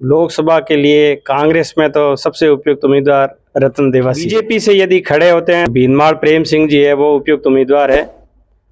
लोकसभा के लिए कांग्रेस में तो सबसे उपयुक्त उम्मीदवार रतन देवासी। बीजेपी से यदि खड़े होते हैं भीनमाल प्रेम सिंह जी है, वो उपयुक्त उम्मीदवार है।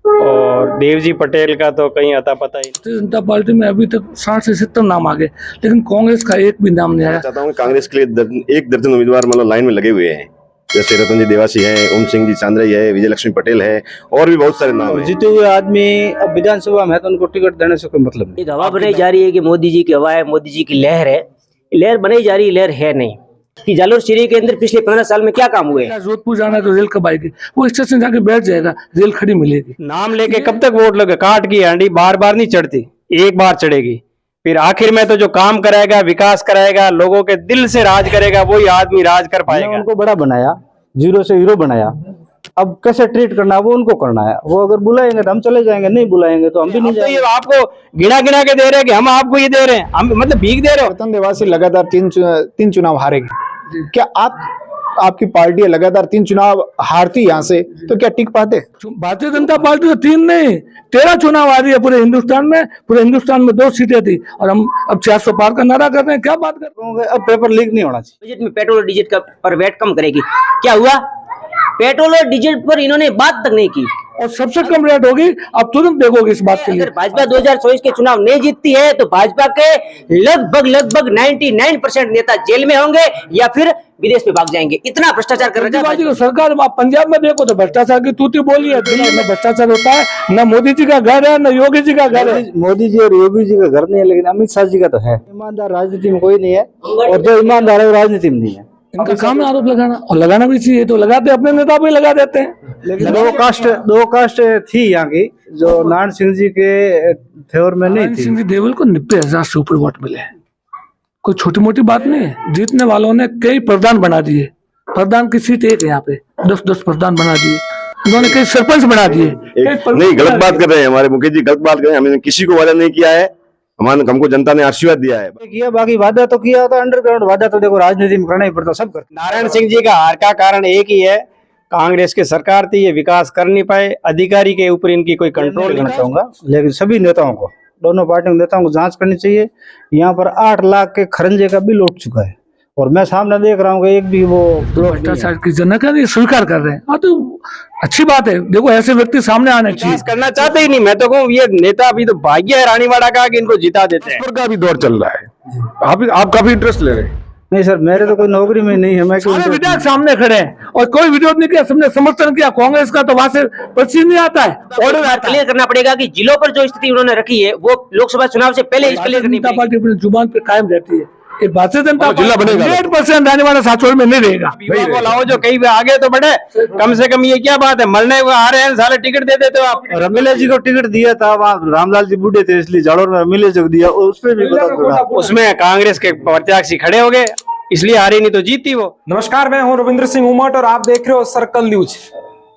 और देवजी पटेल का तो कहीं अता पता ही। भारतीय जनता पार्टी में अभी तक 60 से 70 नाम आ गए, लेकिन कांग्रेस का एक भी नाम नहीं आया। चाहता हूँ कांग्रेस के लिए एक दर्जन उम्मीदवार मतलब लाइन में लगे हुए हैं, जैसे रतन जी देवासी है, ओम सिंह जी चांद्राई है, विजय लक्ष्मी पटेल है, और भी बहुत सारे नाम हैं। जीते हुए आदमी अब विधानसभा में है तो उनको टिकट देने से कोई मतलब नहीं। हवा बनाई जा रही है कि मोदी जी की हवा है, मोदी जी की लहर है। लहर बनाई जा रही है, लहर है नहीं। कि जालोर शरीर के अंदर पिछले 15 साल में क्या काम हुए? जोधपुर जाना है तो रेल कब आएगी? वो स्टेशन जाके बैठ जाएगा, रेल खड़ी मिलेगी। नाम लेके कब तक वोट लगे? काट की हांडी बार बार नहीं चढ़ती, एक बार चढ़ेगी। फिर आखिर में तो जो काम कराएगा, विकास कराएगा, लोगों के दिल से राज करेगा, वही आदमी राज कर पाएगा। उनको बड़ा बनाया, जीरो से हीरो बनाया। अब कैसे ट्रीट करना है वो उनको करना है। वो अगर बुलाएंगे तो हम चले जाएंगे, नहीं बुलाएंगे तो हम भी नहीं जाएंगे। तो ये आपको गिना गिना के दे रहे हैं कि हम आपको ये दे रहे हैं, हम मतलब भीख दे रहे हो। रतन देवासी लगातार तीन चुनाव हारेगी। क्या आपकी पार्टी लगातार 3 चुनाव हारती यहाँ से, तो क्या टिक पाते? भारतीय जनता पार्टी तो 3 नहीं 13 चुनाव आ रही है पूरे हिंदुस्तान में। पूरे हिंदुस्तान में 2 सीटें थी और हम अब 400 पार का नारा कर रहे हैं। क्या बात कर रहे हैं? अब पेपर लीक नहीं होना चाहिए। बजट में पेट्रोल और डीजल का पर वैट कम करेगी। क्या हुआ? पेट्रोल और डीजल पर इन्होंने बात तक नहीं की और सबसे कम रेट होगी। अब तुरंत देखोगे इस बात के लिए। अगर भाजपा 2024 के चुनाव नहीं जीतती है तो भाजपा के लगभग 99% नेता जेल में होंगे या फिर विदेश में भाग जाएंगे। इतना भ्रष्टाचार कर रहा है सरकार। आप पंजाब में देखो तो भ्रष्टाचार की तूती बोली है। दिल्ली में भ्रष्टाचार होता है। न मोदी जी का घर है न योगी जी का घर है। मोदी जी और योगी जी का घर नहीं है, लेकिन अमित शाह जी का तो है। ईमानदार राजनीति में कोई नहीं है, और जो ईमानदार है वो राजनीति में नहीं है। इनका काम है आरोप लगाना, और लगाना भी चाहिए तो लगाते, अपने नेता भी लगा देते हैं। लेकिन दो कास्ट थी यहाँ की, जो नारायण सिंह जी के फेवर में नहीं थी। सिंह जी देवल को 90,000 से ऊपर वोट मिले। कोई छोटी मोटी बात नहीं है। जीतने वालों ने कई प्रधान बना दिए। प्रधान की सीट एक है यहाँ पे, 10 प्रधान बना दिए। उन्होंने कई सरपंच बना दिए। नहीं, गलत बात कर रहे हैं हमारे मुकेश जी, गलत बात कर रहे हैं। हमने किसी को वादा नहीं किया है, हमको जनता ने आशीर्वाद दिया है। किया, बाकी वादा तो किया होता, अंडरग्राउंड वादा तो देखो राजनीति में करना ही पड़ता, सब करते। नारायण सिंह जी का हार का कारण एक ही है, कांग्रेस की सरकार थी, ये विकास कर नहीं पाए। अधिकारी के ऊपर इनकी कोई कंट्रोल करना चाहूंगा, लेकिन सभी नेताओं को, दोनों पार्टियों के नेताओं को जांच करनी चाहिए। यहाँ पर 8 लाख के खरंजे का बिल उठ चुका है, और मैं सामने देख रहा हूँ कि एक भी वो भ्रष्टाचार की जनक है, स्वीकार कर रहे हैं। हाँ तो अच्छी बात है। देखो ऐसे व्यक्ति सामने आने चाहिए। करना चाहते ही नहीं। मैं तो कहूँ ये नेता अभी तो भाग्य है रानीवाड़ा का कि इनको जिता देते हैं। का भी दौर चल रहा है, आप काफी इंटरेस्ट ले रहे हैं। नहीं सर, मेरे तो कोई नौकरी में नहीं है। मैं सारे विधायक सामने खड़े हैं और कोई विरोध नहीं किया, सबने समर्थन किया कांग्रेस का। तो वहां से प्रश्न नहीं आता है। ऑर्डर क्लियर करना पड़ेगा कि जिलों पर जो स्थिति उन्होंने रखी है वो लोकसभा चुनाव से पहले क्लियर करनी जनता पार्टी अपनी जुबान पे कायम रहती है। भारतीय जनता जिला बनेगा 100% रहने वाला सासोर में नहीं रहेगा। को लाओ जो कहीं आगे तो बढ़े, कम से कम। ये क्या बात है, मरने को आ रहे हैं, सारे टिकट दे देते हो आप। रमीला जी को टिकट दिया था, वहाँ रामलाल जी बूढ़े थे, इसलिए जालोर में रमीला जी को दिया, उसमें भी उसमें कांग्रेस के प्रत्याशी खड़े हो गए, इसलिए हारी, नहीं तो जीती वो। नमस्कार, मैं हूं रविंद्र सिंह उमट और आप देख रहे हो सर्कल न्यूज।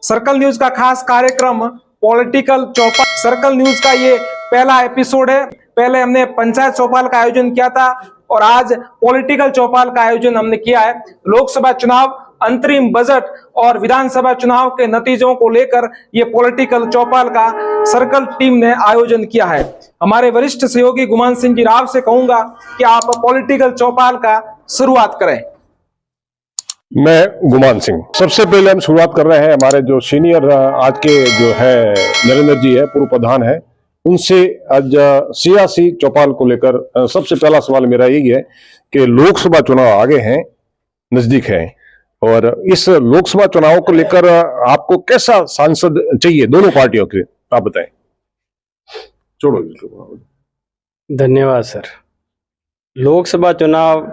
सर्कल न्यूज का खास कार्यक्रम पॉलिटिकल चौपाल। सर्कल न्यूज का ये पहला एपिसोड है। पहले हमने पंचायत चौपाल का आयोजन किया था और आज पॉलिटिकल चौपाल का आयोजन हमने किया है। लोकसभा चुनाव, अंतरिम बजट और विधानसभा चुनाव के नतीजों को लेकर ये पॉलिटिकल चौपाल का सर्कल टीम ने आयोजन किया है। हमारे वरिष्ठ सहयोगी गुमान सिंह जी राव से कहूंगा कि आप पॉलिटिकल चौपाल का शुरुआत करें। मैं गुमान सिंह। सबसे पहले हम शुरुआत कर रहे हैं हमारे जो सीनियर आज के जो है नरेंद्र जी है, पूर्व प्रधान है, उनसे आज सियासी चौपाल को लेकर सबसे पहला सवाल मेरा यही है कि लोकसभा चुनाव आगे हैं, नजदीक हैं, और इस लोकसभा चुनाव को लेकर आपको कैसा सांसद चाहिए दोनों पार्टियों के, आप बताएं। छोड़ो। धन्यवाद सर। लोकसभा चुनाव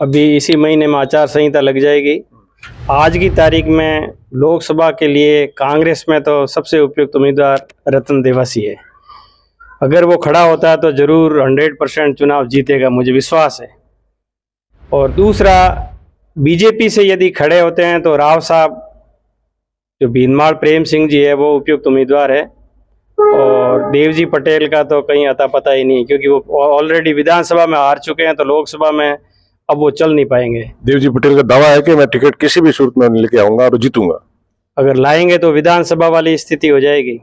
अभी इसी महीने में आचार संहिता लग जाएगी। आज की तारीख में लोकसभा के लिए कांग्रेस में तो सबसे उपयुक्त उम्मीदवार रतन देवासी है। अगर वो खड़ा होता है तो जरूर 100% चुनाव जीतेगा, मुझे विश्वास है। और दूसरा, बीजेपी से यदि खड़े होते हैं तो राव साहब, जो भीनमाल प्रेम सिंह जी है, वो उपयुक्त उम्मीदवार है। और देवजी पटेल का तो कहीं अता पता ही नहीं, क्योंकि वो ऑलरेडी विधानसभा में हार चुके हैं, तो लोकसभा में अब वो चल नहीं पाएंगे। देवजी पटेल का दावा है कि मैं टिकट किसी भी सूरत में लेके आऊंगा और जीतूंगा। अगर लाएंगे तो विधानसभा वाली स्थिति हो जाएगी,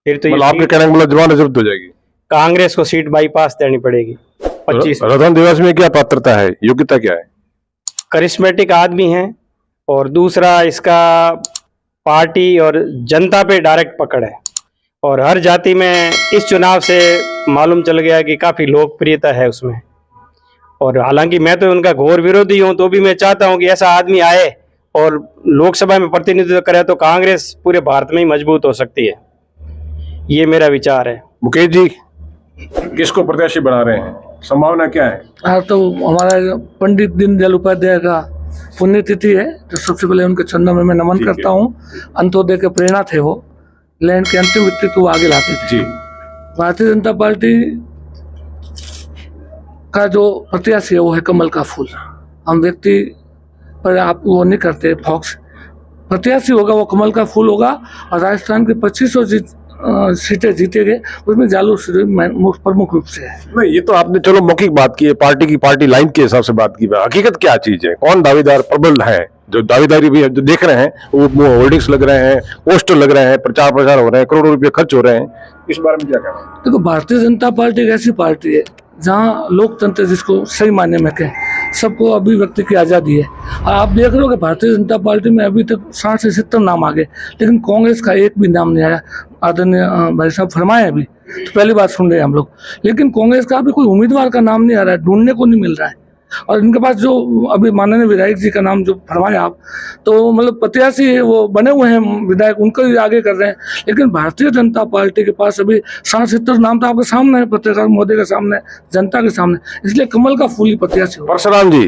फिर तो आपके कहने का मतलब जवान जब्त हो जाएगी। कांग्रेस को सीट बाईपास देनी पड़ेगी। 25। रतन देवासी में क्या पात्रता है, योग्यता क्या है? करिश्मेटिक आदमी है, और दूसरा इसका पार्टी और जनता पे डायरेक्ट पकड़ है, और हर जाति में इस चुनाव से मालूम चल गया कि काफ़ी लोकप्रियता है उसमें। और हालांकि मैं तो उनका घोर विरोधी हूं, तो भी मैं चाहता हूं कि ऐसा आदमी आए और लोकसभा में प्रतिनिधित्व करे, तो कांग्रेस पूरे भारत में ही मजबूत हो सकती है। ये मेरा विचार है। मुकेश जी किसको प्रत्याशी बना रहे हैं, संभावना क्या है? आज तो हमारा पंडित दीनदयाल उपाध्याय का पुण्यतिथि है, तो सबसे पहले उनके चरणों में मैं नमन करता हूँ। अंत्योदय के प्रेरणा थे वो, लैंड के अंतिम व्यक्तित्व वो आगे लाते थे। जी, भारतीय जनता पार्टी का जो प्रत्याशी है वो है कमल का फूल। हम व्यक्ति पर आप वो नहीं करते फॉक्स, प्रत्याशी होगा वो कमल का फूल होगा। और राजस्थान की 2500 सीटें जीतेंगे, उसमें जालू प्रमुख रूप से है। नहीं ये तो आपने चलो मौखिक बात की है, पार्टी लाइन के हिसाब से बात की है। हकीकत क्या चीज है, कौन दावेदार प्रबल है? जो दावेदारी भी है, जो देख रहे हैं वो होर्डिंग्स लग रहे हैं, पोस्टर लग रहे हैं, प्रचार प्रसार हो रहे हैं, करोड़ों रुपए खर्च हो रहे हैं, इस बारे में क्या कहना है? देखो, भारतीय जनता पार्टी एक ऐसी पार्टी है जहाँ लोकतंत्र जिसको सही मायने में कहें, सबको अभिव्यक्ति की आज़ादी है। आप देख रहे हो कि भारतीय जनता पार्टी में अभी तक 60 से 70 नाम आ गए, लेकिन कांग्रेस का एक भी नाम नहीं आया। आदरणीय भाई साहब फरमाए अभी, तो पहली बात सुन रहे हैं हम लोग, लेकिन कांग्रेस का अभी कोई उम्मीदवार का नाम नहीं आ रहा है, ढूंढने को नहीं मिल रहा है। और इनके पास जो अभी माननीय विधायक जी का नाम जो फरमाया आप, तो मतलब प्रत्याशी है वो बने हुए हैं विधायक, उनको ही आगे कर रहे हैं। लेकिन भारतीय जनता पार्टी के पास अभी 60-70 नाम तो आपके सामने है, पत्रकार मोदी के सामने, जनता के सामने, इसलिए कमल का फूल ही प्रत्याशी हो। परशुराम जी,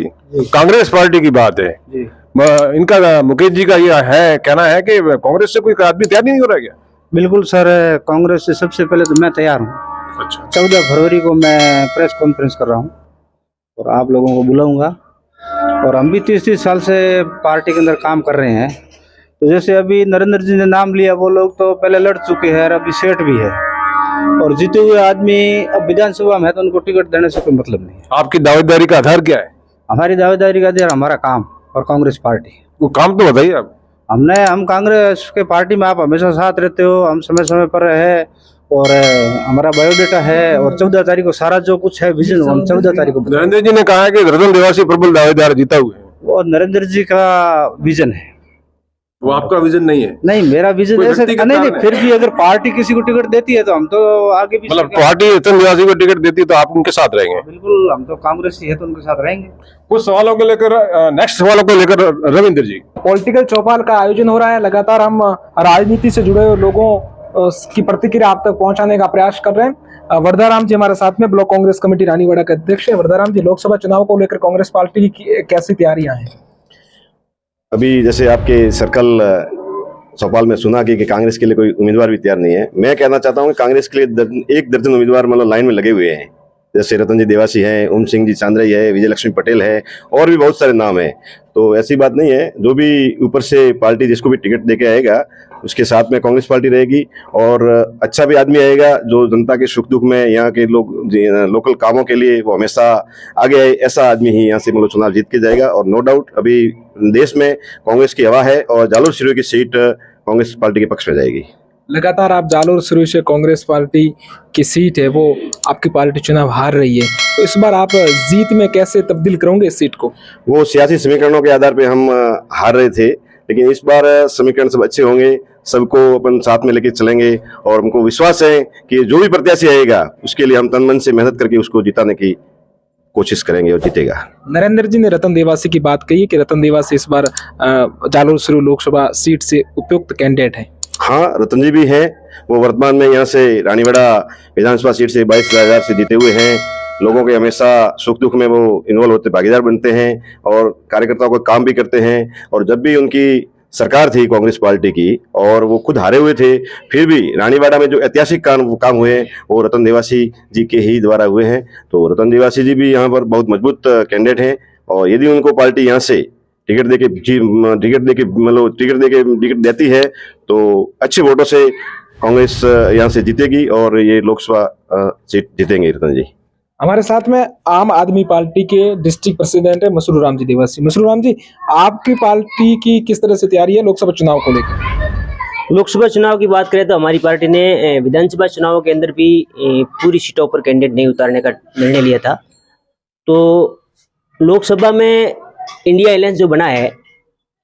कांग्रेस पार्टी की बात है, इनका मुकेश जी का ये है कहना है कि कांग्रेस से कोई आदमी तैयार नहीं हो रहा क्या? बिल्कुल सर, कांग्रेस से सबसे पहले तो मैं तैयार हूँ। अच्छा, 14 फरवरी को मैं प्रेस कॉन्फ्रेंस कर रहा हूँ और आप लोगों को बुलाऊंगा। और हम भी 30 साल से पार्टी के अंदर काम कर रहे हैं। तो जैसे अभी नरेंद्र जी ने नाम लिया, वो लोग तो पहले लड़ चुके हैं और अभी सेठ भी है, और जीते हुए आदमी अब विधानसभा में है, तो उनको टिकट देने से कोई मतलब नहीं है। आपकी दावेदारी का आधार क्या है? हमारी दावेदारी का आधार हमारा काम और कांग्रेस पार्टी। वो काम तो बताइए आप। हम कांग्रेस के पार्टी में, आप हमेशा साथ रहते हो, हम समय समय पर है, और हमारा बायोडेटा है, और 14 तारीख को सारा जो कुछ है विजन हम 14 तारीख को नरेंद्र जी ने कहा है कि रतन देवासी प्रबल दावेदार जीता हुए हैं। वो नरेंद्र जी का विजन है, वो आपका विजन नहीं है? नहीं, मेरा विजन कोई ऐसे व्यक्तिगत नहीं, कारण है? फिर भी अगर पार्टी किसी को टिकट देती है तो हम तो आगे भी मतलब पार्टी रतन देवासी को टिकट देती है तो आप उनके साथ रहेंगे? बिल्कुल, हम तो कांग्रेस ही है तो उनके साथ रहेंगे। कुछ सवालों को लेकर, नेक्स्ट सवालों को लेकर रविंद्र जी। पॉलिटिकल चौपाल का आयोजन हो रहा है, लगातार हम राजनीति से जुड़े हुए लोगों की प्रतिक्रिया आप तक पहुंचाने का प्रयास कर रहे हैं। वर्धाराम जी हमारे साथ में, ब्लॉक कांग्रेस कमेटी रानीवाड़ा के अध्यक्ष है। वर्धाराम जी, लोकसभा चुनाव को लेकर कांग्रेस पार्टी की कैसी तैयारियां हैं? अभी जैसे आपके सर्कल चौपाल में सुना कि कांग्रेस के लिए कोई उम्मीदवार भी तैयार नहीं है। मैं कहना चाहता हूं कि कांग्रेस के लिए एक दर्जन उम्मीदवार मतलब लाइन में लगे हुए हैं। जैसे रतन जी देवासी हैं, ओम सिंह जी चांद्राई है, विजय लक्ष्मी पटेल है, और भी बहुत सारे नाम हैं। तो ऐसी बात नहीं है, जो भी ऊपर से पार्टी जिसको भी टिकट देके आएगा उसके साथ में कांग्रेस पार्टी रहेगी, और अच्छा भी आदमी आएगा जो जनता के सुख दुख में, यहाँ के लोग लोकल कामों के लिए वो हमेशा आगे आए, ऐसा आदमी ही यहाँ से मतलब चुनाव जीत के जाएगा। और नो डाउट अभी देश में कांग्रेस की हवा है, और जालोर सिरोही की सीट कांग्रेस पार्टी के पक्ष में जाएगी। लगातार आप जालोर सिरोही से कांग्रेस पार्टी की सीट है वो आपकी पार्टी चुनाव हार रही है, तो इस बार आप जीत में कैसे तब्दील करोगे इस सीट को? वो सियासी समीकरणों के आधार पे हम हार रहे थे, लेकिन इस बार समीकरण सब अच्छे होंगे, सबको अपन साथ में लेके चलेंगे, और हमको विश्वास है कि जो भी प्रत्याशी आएगा उसके लिए हम तन मन से मेहनत करके उसको जिताने की कोशिश करेंगे और जीतेगा। नरेंद्र जी ने रतन देवासी की बात कही कि रतन देवासी इस बार जालोर सिरोही लोकसभा सीट से उपयुक्त कैंडिडेट है। हाँ, रतन जी भी हैं, वो वर्तमान में यहाँ से रानीवाड़ा विधानसभा सीट से 22,000 से जीते हुए हैं। लोगों के हमेशा सुख दुख में वो इन्वॉल्व होते, भागीदार बनते हैं, और कार्यकर्ताओं का काम भी करते हैं। और जब भी उनकी सरकार थी कांग्रेस पार्टी की, और वो खुद हारे हुए थे, फिर भी रानीवाड़ा में जो ऐतिहासिक काम हुए वो रतन देवासी जी के ही द्वारा हुए हैं। तो रतन देवासी जी भी यहाँ पर बहुत मजबूत कैंडिडेट हैं, और यदि उनको पार्टी यहाँ से टिकट देती है तो अच्छे वोटों से कांग्रेस यहाँ से जीतेगी, और ये लोकसभा सीट जीतेंगे रतन जी। हमारे साथ में आम आदमी पार्टी के डिस्ट्रिक्ट प्रेसिडेंट है मसरूर राम जी देवासी। मसरूर राम जी, आपकी पार्टी की किस तरह से तैयारी है लोकसभा चुनाव को लेकर? लोकसभा चुनाव की बात करें तो हमारी पार्टी ने विधानसभा चुनाव के अंदर भी पूरी सीटों पर कैंडिडेट नहीं उतारने का निर्णय लिया था। तो लोकसभा में इंडिया अलायंस जो बना है,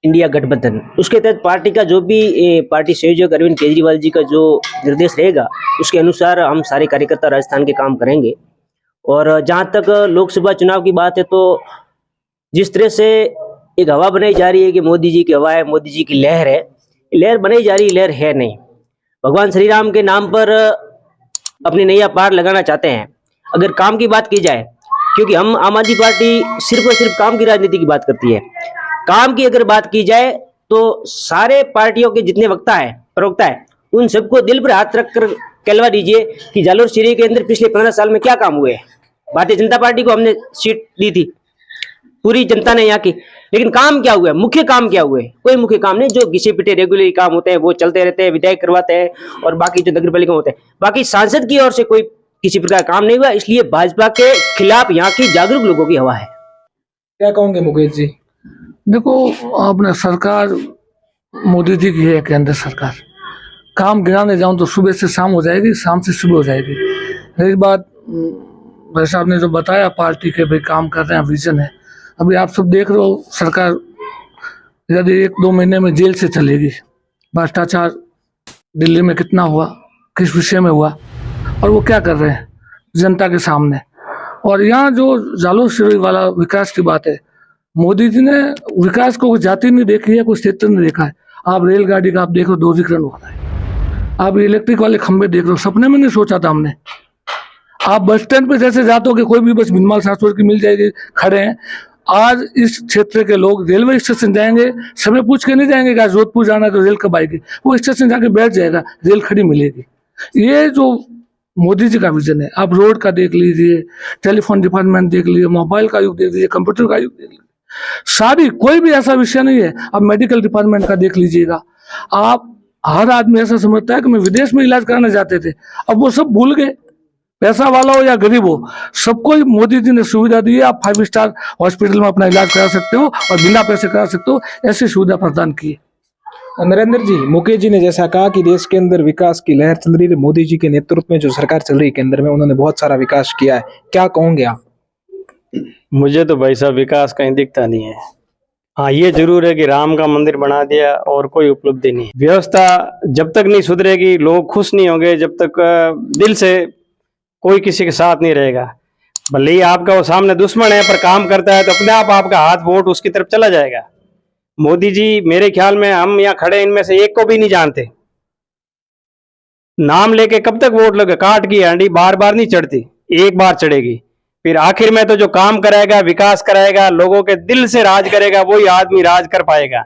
इंडिया गठबंधन, उसके तहत पार्टी का जो भी पार्टी संयोजक अरविंद केजरीवाल जी का जो निर्देश रहेगा उसके अनुसार हम सारे कार्यकर्ता राजस्थान के काम करेंगे। और जहाँ तक लोकसभा चुनाव की बात है, तो जिस तरह से एक हवा बनाई जा रही है कि मोदी जी की हवा है, मोदी जी की लहर है, लहर बनाई जा रही, लहर है नहीं। भगवान श्री राम के नाम पर अपनी नैया पार लगाना चाहते हैं। अगर काम की बात की जाए, क्योंकि हम आम आदमी पार्टी सिर्फ और सिर्फ काम की राजनीति की बात करती है, काम की अगर बात की जाए तो सारे पार्टियों के जितने वक्ता है, प्रवक्ता है, उन सबको दिल पर हाथ रख कर कहलवा दीजिए कि जालोर सीरी के अंदर पिछले 15 साल में क्या काम हुए। भारतीय जनता पार्टी को हमने सीट दी थी, पूरी जनता ने यहाँ की, लेकिन काम क्या हुआ, मुख्य काम क्या हुए? कोई मुख्य काम नहीं। जो घिसे पिटे रेगुलर काम होते हैं वो चलते रहते हैं, विधायक करवाते हैं, और बाकी जो नगर पालिका होते हैं, बाकी सांसद की ओर से कोई किसी प्रकार काम नहीं हुआ। इसलिए भाजपा के खिलाफ यहाँ की जागरूक लोगों की हवा है। क्या कहोगे मुकेश जी? देखो, अपने सरकार मोदी जी की है, केंद्र सरकार। काम गिनाने जाऊं तो सुबह से शाम हो जाएगी, शाम से सुबह हो जाएगी। रही बात भाई साहब ने जो बताया पार्टी के भाई काम कर रहे हैं, विजन है, अभी आप सब देख रहे हो सरकार यदि 1-2 महीने में जेल से चलेगी। भ्रष्टाचार दिल्ली में कितना हुआ, किस विषय में हुआ, और वो क्या कर रहे हैं जनता के सामने। और यहाँ जो जालोर सीरी वाला विकास की बात है, मोदी जी ने विकास को कोई जाति नहीं देखी है, कोई क्षेत्र नहीं देखा है। आप रेलगाड़ी का आप देख रहे हो, दोहरीकरण हो रहा है। आप इलेक्ट्रिक वाले खंभे देख रहे हो, सपने में नहीं सोचा था हमने। आप बस स्टैंड पे जैसे जाते हो कि कोई भी बस भिनमाल 700 की मिल जाएगी, खड़े हैं। आज इस क्षेत्र के लोग रेलवे स्टेशन जाएंगे, समय पूछ के नहीं जाएंगे कि आज जोधपुर जाना है तो रेल कब आएगी, वो स्टेशन जाके बैठ जाएगा, रेल खड़ी मिलेगी। ये जो मोदी जी का विजन है, आप रोड का देख लीजिए, टेलीफोन डिपार्टमेंट देख लीजिए, मोबाइल का युग देख लीजिए, कंप्यूटर का युग देख लीजिए, सारी कोई भी ऐसा विषय नहीं है। अब मेडिकल डिपार्टमेंट का देख लीजिएगा, आप हर आदमी ऐसा समझता है कि मैं विदेश में इलाज कराने जाते थे, अब वो सब भूल गए। पैसा वाला हो या गरीब हो, सबको मोदी जी ने सुविधा दी है। आप 5 स्टार हॉस्पिटल में अपना इलाज करा सकते हो और बिना पैसे करा सकते हो, ऐसी सुविधा प्रदान की है। नरेंद्र जी, मुकेश जी ने जैसा कहा कि देश के अंदर विकास की लहर चल रही है, मोदी जी के नेतृत्व में जो सरकार चल रही है केंद्र में, उन्होंने बहुत सारा विकास किया है। क्या कहोगे आप? मुझे तो भाई साहब विकास कहीं दिखता नहीं है। हाँ, ये जरूर है कि राम का मंदिर बना दिया और कोई उपलब्धि नहीं। व्यवस्था जब तक नहीं सुधरेगी, लोग खुश नहीं होंगे, जब तक दिल से कोई किसी के साथ नहीं रहेगा। भले ही आपका वो सामने दुश्मन है, पर काम करता है तो अपने आप आपका हाथ वोट उसकी तरफ चला जाएगा। मोदी जी, मेरे ख्याल में हम यहाँ खड़े इनमें से एक को भी नहीं जानते। नाम लेके कब तक वोट लगे? काट की हांडी बार बार नहीं चढ़ती, एक बार चढ़ेगी। फिर आखिर में तो जो काम कराएगा, विकास कराएगा, लोगों के दिल से राज करेगा, वही आदमी राज कर पाएगा,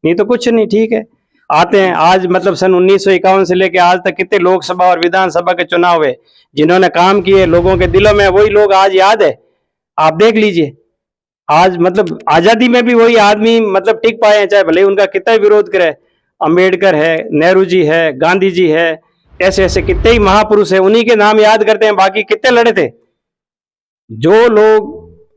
नहीं तो कुछ नहीं। ठीक है, आते हैं आज मतलब सन 1951 से लेके आज तक कितने लोकसभा और विधानसभा के चुनाव हुए, जिन्होंने काम किए लोगों के दिलों में, वही लोग आज याद है। आप देख लीजिए, आज मतलब आजादी में भी वही आदमी मतलब टिक पाए हैं, चाहे भले उनका कितना ही विरोध करे। अंबेडकर है, नेहरू जी है, गांधी जी है, ऐसे ऐसे कितने ही महापुरुष है, उन्हीं के नाम याद करते हैं। बाकी कितने लड़े थे। जो लोग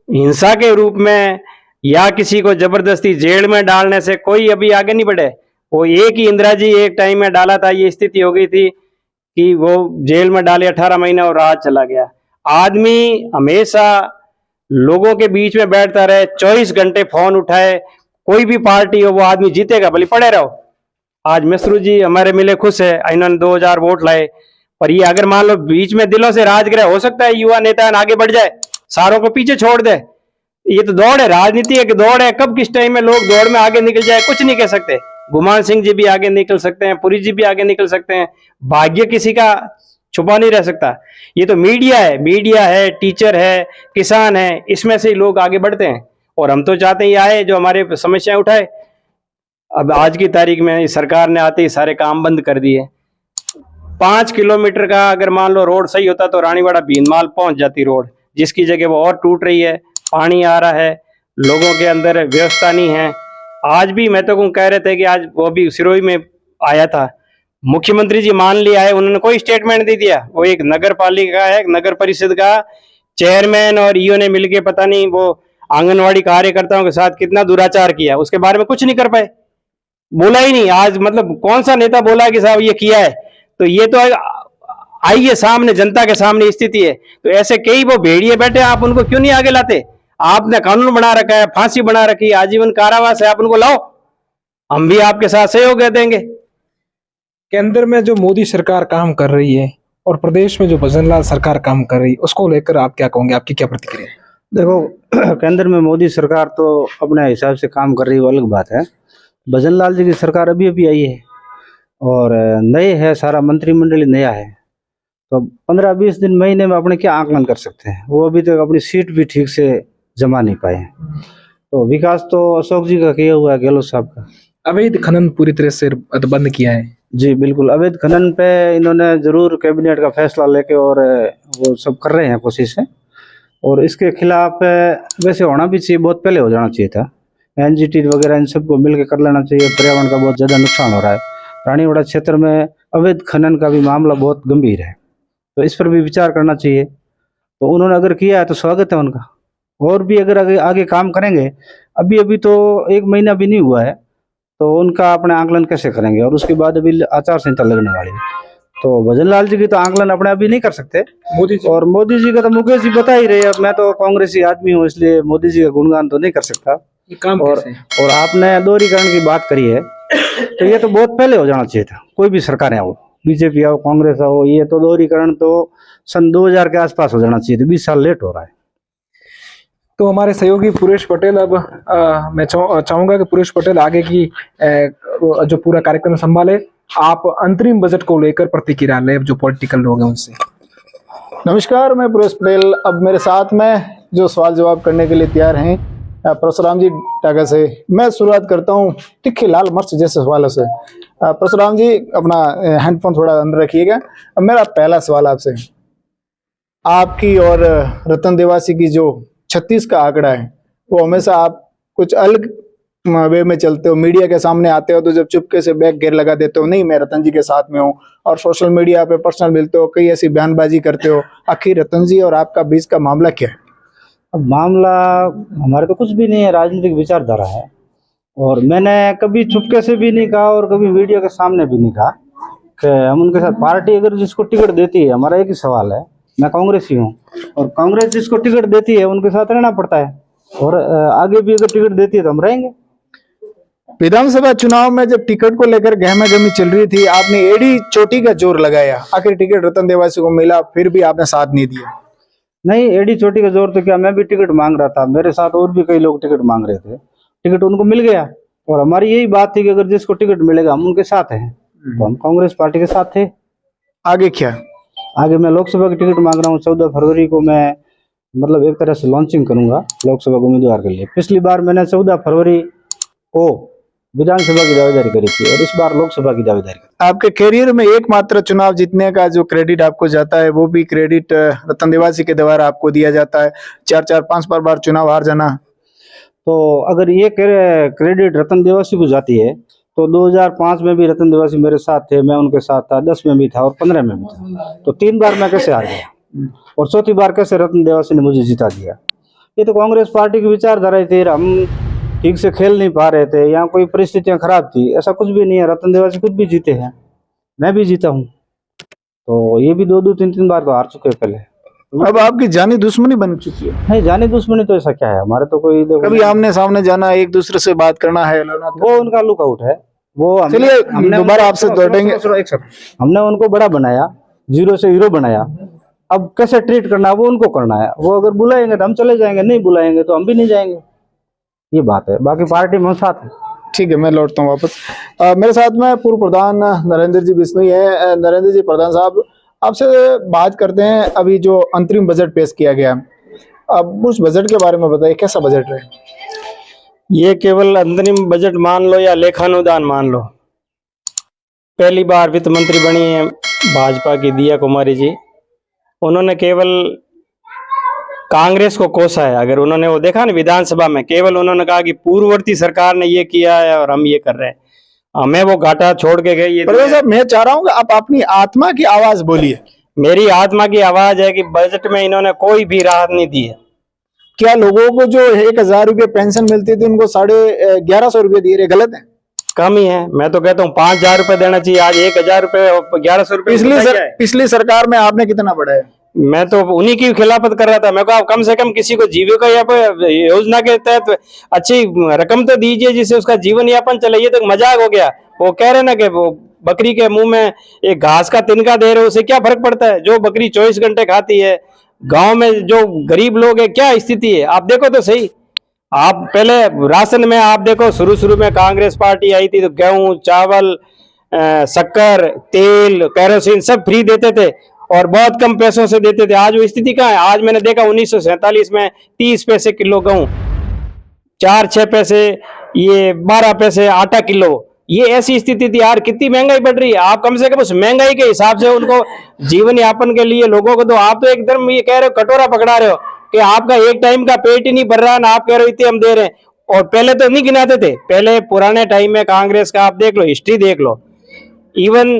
हिंसा के रूप में या किसी को जबरदस्ती जेल में डालने से कोई अभी आगे नहीं बढ़े। वो एक ही इंदिरा जी एक टाइम में डाला था, ये स्थिति हो गई थी कि वो जेल में डाले 18 महीने और राज चला गया। आदमी हमेशा लोगों के बीच में बैठता रहे, 24 घंटे फोन उठाए, कोई भी पार्टी हो वो आदमी जीतेगा, भले पड़े रहो। आज मिश्रू जी हमारे मिले, खुश है, इन्होंने 2000 वोट लाए, पर ये अगर मान लो बीच में दिलों से राज करे, हो सकता है युवा नेता आगे बढ़ जाए, सारों को पीछे छोड़ दे। ये तो दौड़ है, राजनीति एक दौड़ है, कब किस टाइम में लोग दौड़ में आगे निकल जाए कुछ नहीं कह सकते। गुमान सिंह जी भी आगे निकल सकते हैं, पुरी जी भी आगे निकल सकते हैं, भाग्य किसी का छुपा नहीं रह सकता। ये तो मीडिया है, टीचर है, किसान है, इसमें से ही लोग आगे बढ़ते हैं। और हम तो चाहते हैं ये आए जो हमारे समस्याएं उठाए। अब आज की तारीख में सरकार ने आते ही सारे काम बंद कर दिए। 5 किलोमीटर का अगर मान लो रोड सही होता तो रानीवाड़ा भीनमाल पहुंच जाती रोड, जिसकी जगह वो और टूट रही है, पानी आ रहा है, लोगों के अंदर व्यवस्था नहीं है। आज भी मैं तो कह रहे थे कि आज वो भी सिरोही में आया था, मुख्यमंत्री जी मान लिया है, उन्होंने कोई स्टेटमेंट नहीं दिया। वो एक नगर पालिका है, नगर परिषद का चेयरमैन और ईओ ने मिलके पता नहीं वो आंगनवाड़ी कार्यकर्ताओं के साथ कितना दुराचार किया, उसके बारे में कुछ नहीं कर पाए, बोला ही नहीं। आज मतलब कौन सा नेता बोला कि साहब ये किया है? तो ये तो आइए सामने, जनता के सामने स्थिति है। तो ऐसे कई वो भेड़िए बैठे, आप उनको क्यों नहीं आगे लाते? आपने कानून बना रखा है, फांसी बना रखी है, आजीवन कारावास है, आप उनको लाओ, हम भी आपके साथ सहयोग देंगे। केंद्र में जो मोदी सरकार काम कर रही है और प्रदेश में जो भजनलाल सरकार काम कर रही है, उसको लेकर आप क्या कहोगे, आपकी क्या प्रतिक्रिया है? देखो केंद्र में मोदी सरकार तो अपने हिसाब से काम कर रही है, वो अलग बात है। भजनलाल जी की सरकार अभी अभी आई है और नए है, सारा मंत्रिमंडल नया है, तो 15-20 दिन महीने में अपने क्या आकलन कर सकते हैं? वो अभी तक अपनी सीट भी ठीक से जमा नहीं पाए हैं। तो विकास तो अशोक जी का किया हुआ है, गहलोत साहब का। अवैध खनन पूरी तरह से बंद किया है। जी बिल्कुल, अवैध खनन पे इन्होंने जरूर कैबिनेट का फैसला लेके और वो सब कर रहे हैं कोशिशें, और इसके खिलाफ वैसे होना भी चाहिए, बहुत पहले हो जाना चाहिए था। एनजीटी वगैरह इन सबको मिलकर कर लेना चाहिए। पर्यावरण का बहुत ज़्यादा नुकसान हो रहा है। रानीवाड़ा क्षेत्र में अवैध खनन का भी मामला बहुत गंभीर है, तो इस पर भी विचार करना चाहिए। तो उन्होंने अगर किया है तो स्वागत है उनका, और भी अगर आगे काम करेंगे। अभी तो 1 महीना भी नहीं हुआ है, तो उनका अपने आकलन कैसे करेंगे? और उसके बाद अभी आचार संहिता लगने वाली है, तो भजनलाल जी की तो आकलन अपने अभी नहीं कर सकते। और मोदी जी का तो मुकेश जी बता ही रहे हैं। अब मैं तो कांग्रेसी आदमी हूँ, इसलिए मोदी जी का गुणगान तो नहीं कर सकता। काम और आपने दोहरीकरण की बात करी है, तो ये तो बहुत पहले हो जाना चाहिए था। कोई भी सरकार आओ, बीजेपी आओ, कांग्रेस आओ, ये तो दोहरीकरण तो सन 2000 के आसपास हो जाना चाहिए था। 20 साल लेट हो रहा है। तो हमारे सहयोगी पुरेश पटेल, अब मैं चाहूंगा कि पुरेश पटेल आगे की जो पूरा कार्यक्रम संभाले, आप अंतरिम बजट को लेकर प्रतिक्रिया लें जो पॉलिटिकल लोग हैं उनसे। नमस्कार, मैं पुरेश पटेल। अब मेरे साथ में जो सवाल जवाब करने के लिए तैयार हैं परशुराम जी टागा से। मैं शुरुआत करता हूं तिखे लाल मिर्च जैसे सवालों से। परशुराम जी अपना हैंडफोन थोड़ा अंदर रखिएगा। अब मेरा पहला सवाल आपसे, आपकी और रतन देवासी की जो 36 का आंकड़ा है, वो हमेशा आप कुछ अलग वे में चलते हो, मीडिया के सामने आते हो तो जब चुपके से बैक गेयर लगा देते हो, नहीं मैं रतन जी के साथ में हूँ, और सोशल मीडिया पे पर्सनल मिलते हो, कई ऐसी बयानबाजी करते हो। आखिर रतन जी और आपका बीच का मामला क्या है? अब मामला हमारे तो कुछ भी नहीं है, राजनीतिक विचारधारा है। और मैंने कभी चुपके से भी नहीं कहा और कभी मीडिया के सामने भी नहीं कहा कि हम उनके साथ, पार्टी अगर जिसको टिकट देती है, हमारा एक ही सवाल है, मैं कांग्रेसी हूँ, और कांग्रेस जिसको टिकट देती है उनके साथ रहना पड़ता है, और आगे भी अगर टिकट देती है तो हम रहेंगे। विधानसभा चुनाव में जब टिकट को लेकर गहमागहमी चल रही थी, आपने एड़ी चोटी का जोर लगाया, आखिर टिकट रतन देवासी को मिला, फिर भी आपने साथ नहीं दिया। नहीं, एडी चोटी का जोर तो क्या, मैं भी टिकट मांग रहा था, मेरे साथ और भी कई लोग टिकट मांग रहे थे, टिकट उनको मिल गया। और हमारी यही बात थी कि अगर जिसको टिकट मिलेगा हम उनके साथ हैं, तो हम कांग्रेस पार्टी के साथ थे। आगे क्या? आगे मैं लोकसभा की टिकट मांग रहा हूँ। 14 फरवरी को मैं मतलब एक तरह से लॉन्चिंग करूंगा लोकसभा के उम्मीदवार के लिए। पिछली बार मैंने 14 फरवरी को विधानसभा की दावेदारी करी थी, और इस बार लोकसभा की दावेदारी करी। आपके करियर में एकमात्र चुनाव जीतने का जो क्रेडिट आपको जाता है, वो भी क्रेडिट रतन देवासी के द्वारा आपको दिया जाता है। 4-4, 5 बार चुनाव हार जाना। तो अगर ये क्रेडिट रतन देवासी को जाती है, तो 2005 में भी रतन देवासी मेरे साथ थे, मैं उनके साथ था, 10 में भी था और 15 में भी था। तो 3 बार मैं कैसे हार गया, और चौथी बार कैसे रतन देवासी ने मुझे जिता दिया? ये तो कांग्रेस पार्टी की विचारधारा थी। हम ठीक से खेल नहीं पा रहे थे, यहाँ कोई परिस्थितियां खराब थी, ऐसा कुछ भी नहीं है। रतन देवासी खुद भी जीते हैं, मैं भी जीता हूँ, तो ये भी 2-2, 3-3 बार तो हार चुके हैं पहले। अब आपकी जानी दुश्मनी बन चुकी है। नहीं, जानी दुश्मनी तो ऐसा क्या है, हमारे तो कोई कभी आमने सामने जाना, एक दूसरे से बात करना है, वो उनका लुकआउट है। वो चलिए दोबारा आपसे दौड़ेंगे। हमने उनको बड़ा बनाया, 0 से हीरो बनाया। अब कैसे ट्रीट करना है वो उनको करना है। वो अगर बुलाएंगे तो हम चले जाएंगे, नहीं बुलाएंगे तो हम भी नहीं जाएंगे, ये बात है। बाकी पार्टी में साथ है। ठीक है, मैं लौटता हूँ वापस। मेरे साथ में पूर्व प्रधान नरेंद्र जी बिश्नोई है। नरेंद्र जी प्रधान साहब, आपसे बात करते हैं। अभी जो अंतरिम बजट पेश किया गया, अब उस बजट के बारे में बताइए, कैसा बजट है? ये केवल अंतरिम बजट मान लो या लेखानुदान मान लो, पहली बार वित्त मंत्री बनी है भाजपा की दिया कुमारी जी। उन्होंने केवल कांग्रेस को कोसा है। अगर उन्होंने वो देखा ना विधानसभा में, केवल उन्होंने कहा कि पूर्ववर्ती सरकार ने ये किया है और हम ये कर रहे हैं, हमें वो घाटा छोड़ के गए। ये प्रधान साहब, मैं चाह रहा हूँ कि आप अपनी आत्मा की आवाज बोलिए। मेरी आत्मा की आवाज है कि बजट में इन्होंने कोई भी राहत नहीं दी है। क्या लोगों को जो 1000 रुपये पेंशन मिलती थी उनको 1150 रुपये दिए, गलत है? कम ही है। मैं तो कहता हूँ 5,000 रुपए देना चाहिए, आज 1,000 रुपए 1,100 रुपए पिछली सरकार में आपने कितना बढ़ाया? मैं तो उन्हीं की खिलाफत कर रहा था। मैं कहा कम से कम किसी को जीविका यापन योजना के तहत अच्छी रकम तो दीजिए जिससे उसका जीवन यापन चले। ये तो मजाक हो गया। वो कह रहे ना कि वो बकरी के मुंह में एक घास का तिनका दे रहे हो, उसे क्या फर्क पड़ता है? जो बकरी 24 घंटे खाती है, गांव में जो गरीब लोग है क्या स्थिति है आप देखो तो सही। आप पहले राशन में आप देखो, शुरू में कांग्रेस पार्टी आई थी तो गेहूं, चावल, शक्कर, तेल, केरोसिन सब फ्री देते थे और बहुत कम पैसों से देते थे। आज वो स्थिति कहाँ है? आज मैंने देखा 1947 में 30 पैसे किलो गेहूं, 4-6 पैसे, ये 12 पैसे आटा किलो, ये ऐसी स्थिति थी यार। कितनी महंगाई बढ़ रही है। आप कम से कम उस महंगाई के हिसाब से उनको जीवन यापन के लिए लोगों को, तो आप तो एकदम ये कह रहे हो, कटोरा पकड़ा रहे हो कि आपका एक टाइम का पेट ही नहीं भर रहा है ना, आप कह रहे हो इतने हम दे रहे हैं। और पहले तो नहीं गिनाते थे, पहले पुराने टाइम में कांग्रेस का आप देख लो, हिस्ट्री देख लो, इवन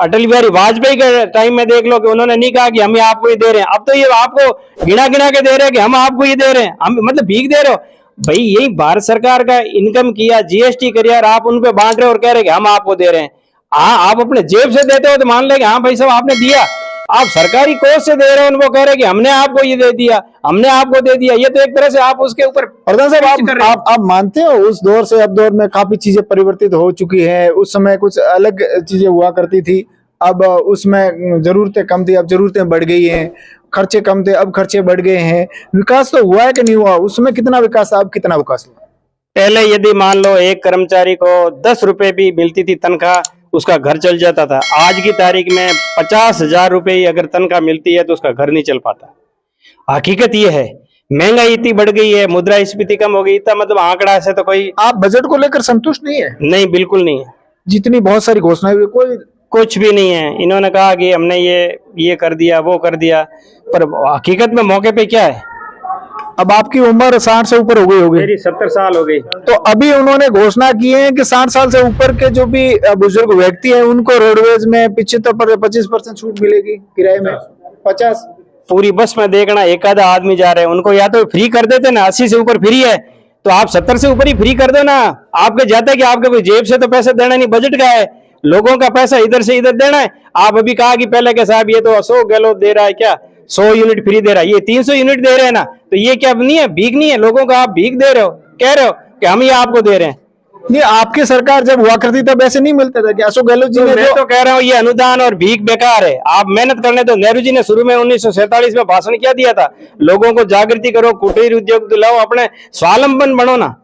अटल बिहारी वाजपेयी के टाइम में देख लो कि उन्होंने नहीं कहा कि हम आपको ये दे रहे हैं। अब तो ये आपको गिना गिना के दे रहे हैं कि हम आपको ये दे रहे हैं, हम मतलब भीख दे रहे हो भाई। यही भारत सरकार का इनकम किया, जीएसटी करिए और आप उन पे बांट रहे हो और कह रहे हैं कि हम आपको दे रहे हैं। हाँ, आप अपने जेब से देते हो तो मान ले कि हाँ भाई साहब आपने दिया। आप सरकारी कोष से दे रहे हो, उनको कह रहे हैं कि हमने आपको ये दे दिया, हमने आपको दे दिया। ये तो एक तरह से आप उसके ऊपर प्रधान साहब आप मानते हो उस दौर से अब दौर में काफी चीजें परिवर्तित हो चुकी है? उस समय कुछ अलग चीजें हुआ करती थी, अब उसमें जरूरतें कम थी, अब जरूरतें बढ़ गई हैं। खर्चे कम थे, अब खर्चे बढ़ गए हैं। विकास तो हुआ है कि नहीं हुआ? उसमें कितना विकास, अब कितना विकास हुआ? पहले यदि मान लो एक कर्मचारी को 10 रुपए भी मिलती थी तनख्वाह, उसका घर चल जाता था। आज की तारीख में 50,000 रुपए ही अगर तनख्वाह मिलती है तो उसका घर नहीं चल पाता। हकीकत ये है, महंगाई इतनी बढ़ गई है, मुद्रास्फीति कम हो गई, इतना मतलब आंकड़ा से तो कोई। आप बजट को लेकर संतुष्ट नहीं है? नहीं, बिल्कुल नहीं है। जितनी बहुत सारी घोषणाएं हुई, कोई कुछ भी नहीं है। इन्होंने कहा कि हमने ये कर दिया, वो कर दिया, पर हकीकत में मौके पे क्या है? अब आपकी उम्र 60 से ऊपर हो गई होगी। मेरी 70 साल हो गई। तो अभी उन्होंने घोषणा की है कि 60 साल से ऊपर के जो भी बुजुर्ग व्यक्ति हैं उनको रोडवेज में 25% छूट मिलेगी किराए में। 50 पूरी बस में देखना एक आधा आदमी जा रहे हैं, उनको या तो फ्री कर देते ना, 80 से ऊपर फ्री है तो आप 70 से ऊपर ही फ्री कर दो ना। आपके जाता है कि आपके कोई जेब से तो पैसा देना नहीं, बजट का है, लोगों का पैसा इधर से इधर देना है। आप अभी कहा कि पहले के साहब ये तो 100 गैलो दे रहा है, क्या 100 यूनिट फ्री दे रहा है, ये 300 यूनिट दे रहे हैं ना, तो ये क्या नहीं है? भीख नहीं है? लोगों को आप भीख दे रहे हो, कह रहे हो कि हम ये आपको दे रहे हैं। नहीं, आपकी सरकार जब हुआ करती तब ऐसे नहीं मिलता था कि अशोक गहलोत जी ने मैं तो कह रहा हूँ ये अनुदान और भीख बेकार है। आप मेहनत करने दो। नेहरू जी ने शुरू में 1947 में भाषण क्या दिया था? लोगों को जागृति करो, कुटीर उद्योग दिलाओ, अपने स्वावलंबन बनो ना।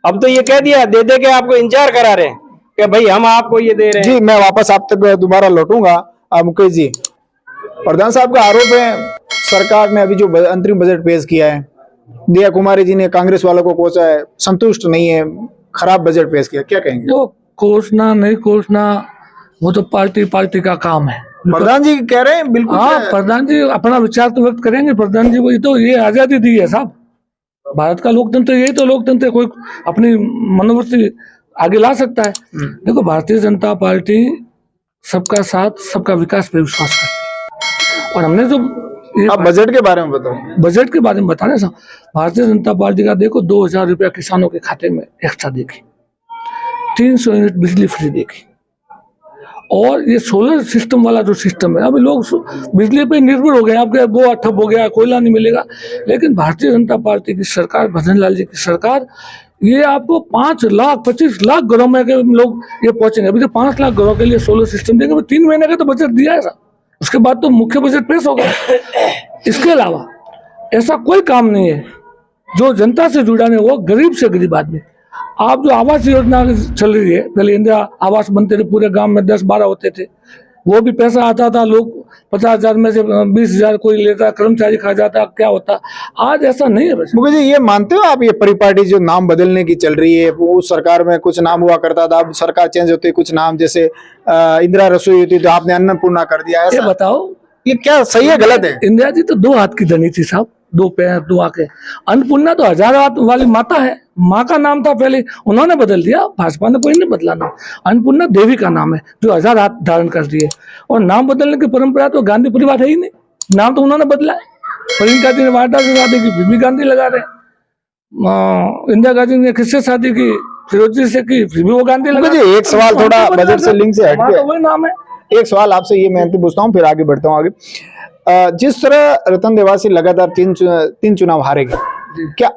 अब तो ये कह दिया, दे दे के आपको इंतजार करा रहे हैं कि भाई हम आपको ये दे रहे हैं। जी, मैं वापस आप तक दोबारा लौटूंगा। मुकेश जी, प्रधान साहब का आरोप है सरकार ने अभी जो अंतरिम बजट पेश किया है, दिया कुमारी जी ने कांग्रेस वालों को कोसा है, संतुष्ट नहीं है, खराब बजट पेश किया, क्या कहेंगे? तो कोसना नहीं कोसना वो तो पार्टी का काम है। प्रधान जी कह रहे हैं बिल्कुल। हाँ, प्रधान जी अपना विचार तो व्यक्त करेंगे। प्रधान जी को तो ये आजादी दी है साहब, भारत का लोकतंत्र यही तो लोकतंत्र है, कोई अपनी मनोवृत्ति आगे ला सकता है। देखो, भारतीय जनता पार्टी सबका साथ सबका विकास पे विश्वास करती है। और हमने जो आप बजट के बारे में बताओ। बजट के बारे में बताने साहब, भारतीय जनता पार्टी का देखो 2,000 रुपया किसानों के खाते में एक्स्ट्रा देगी, 300 यूनिट बिजली फ्री देगी, और ये सोलर सिस्टम वाला जो सिस्टम है, अभी लोग बिजली पे निर्भर हो गए, आपके गोवा ठप हो गया, कोयला नहीं मिलेगा। लेकिन भारतीय जनता पार्टी की सरकार, भजन लाल जी की सरकार, ये आपको 5 लाख 25 लाख घरों में के लोग ये पहुंचेंगे। अभी तो 5 लाख घरों के लिए सोलर सिस्टम देंगे। 3 महीने का तो बजट दिया है साहब, उसके बाद तो मुख्य बजट पेश होगा। इसके अलावा ऐसा कोई काम नहीं है जो जनता से जुड़ा नहीं हो, गरीब से गरीब आदमी। आप जो आवास योजना चल रही है, पहले इंदिरा आवास बनते थे, पूरे गांव में 10-12 होते थे, वो भी पैसा आता था, लोग 50,000 में से 20,000 कोई लेता, कर्मचारी खा जाता, क्या होता। आज ऐसा नहीं है। मुकेश जी, ये मानते हो आप ये परिपाटी जो नाम बदलने की चल रही है, वो उस सरकार में कुछ नाम हुआ करता था, अब सरकार चेंज होती है, कुछ नाम जैसे इंदिरा रसोई होती तो आपने अन्नपूर्णा कर दिया, ये ऐसा बताओ ये क्या सही है गलत है? इंदिरा जी तो 2 हाथ की धनी थी साहब, 2 पैर 2 आंखें। अन्नपूर्णा तो 1000 हाथ वाली माता है, माँ का नाम था पहले, उन्होंने बदल दिया, भाजपा ने कोई नहीं बदला नाम। अन्नपूर्णा देवी का नाम है जो 1000 हाथ धारण कर दिए। और नाम बदलने की परंपरा तो गांधी परिवार है ही नहीं, नाम तो उन्होंने बदला है। प्रियंका जी ने वाड्रा से शादी की, बीबी गांधी लगा रहे। इंदिरा गांधी ने किससे शादी की? फिरोजी से की, फिर भी वो गांधी लगा। जी एक सवाल थोड़ा बजट से लिंक से हट हमारा के, तो वही नाम है। एक सवाल आपसे ये मैं अंतिम पूछता हूँ, फिर आगे बढ़ता हूँ आगे। जिस तरह रतन देवासी लगातार तीन चुनाव हारेगी, क्या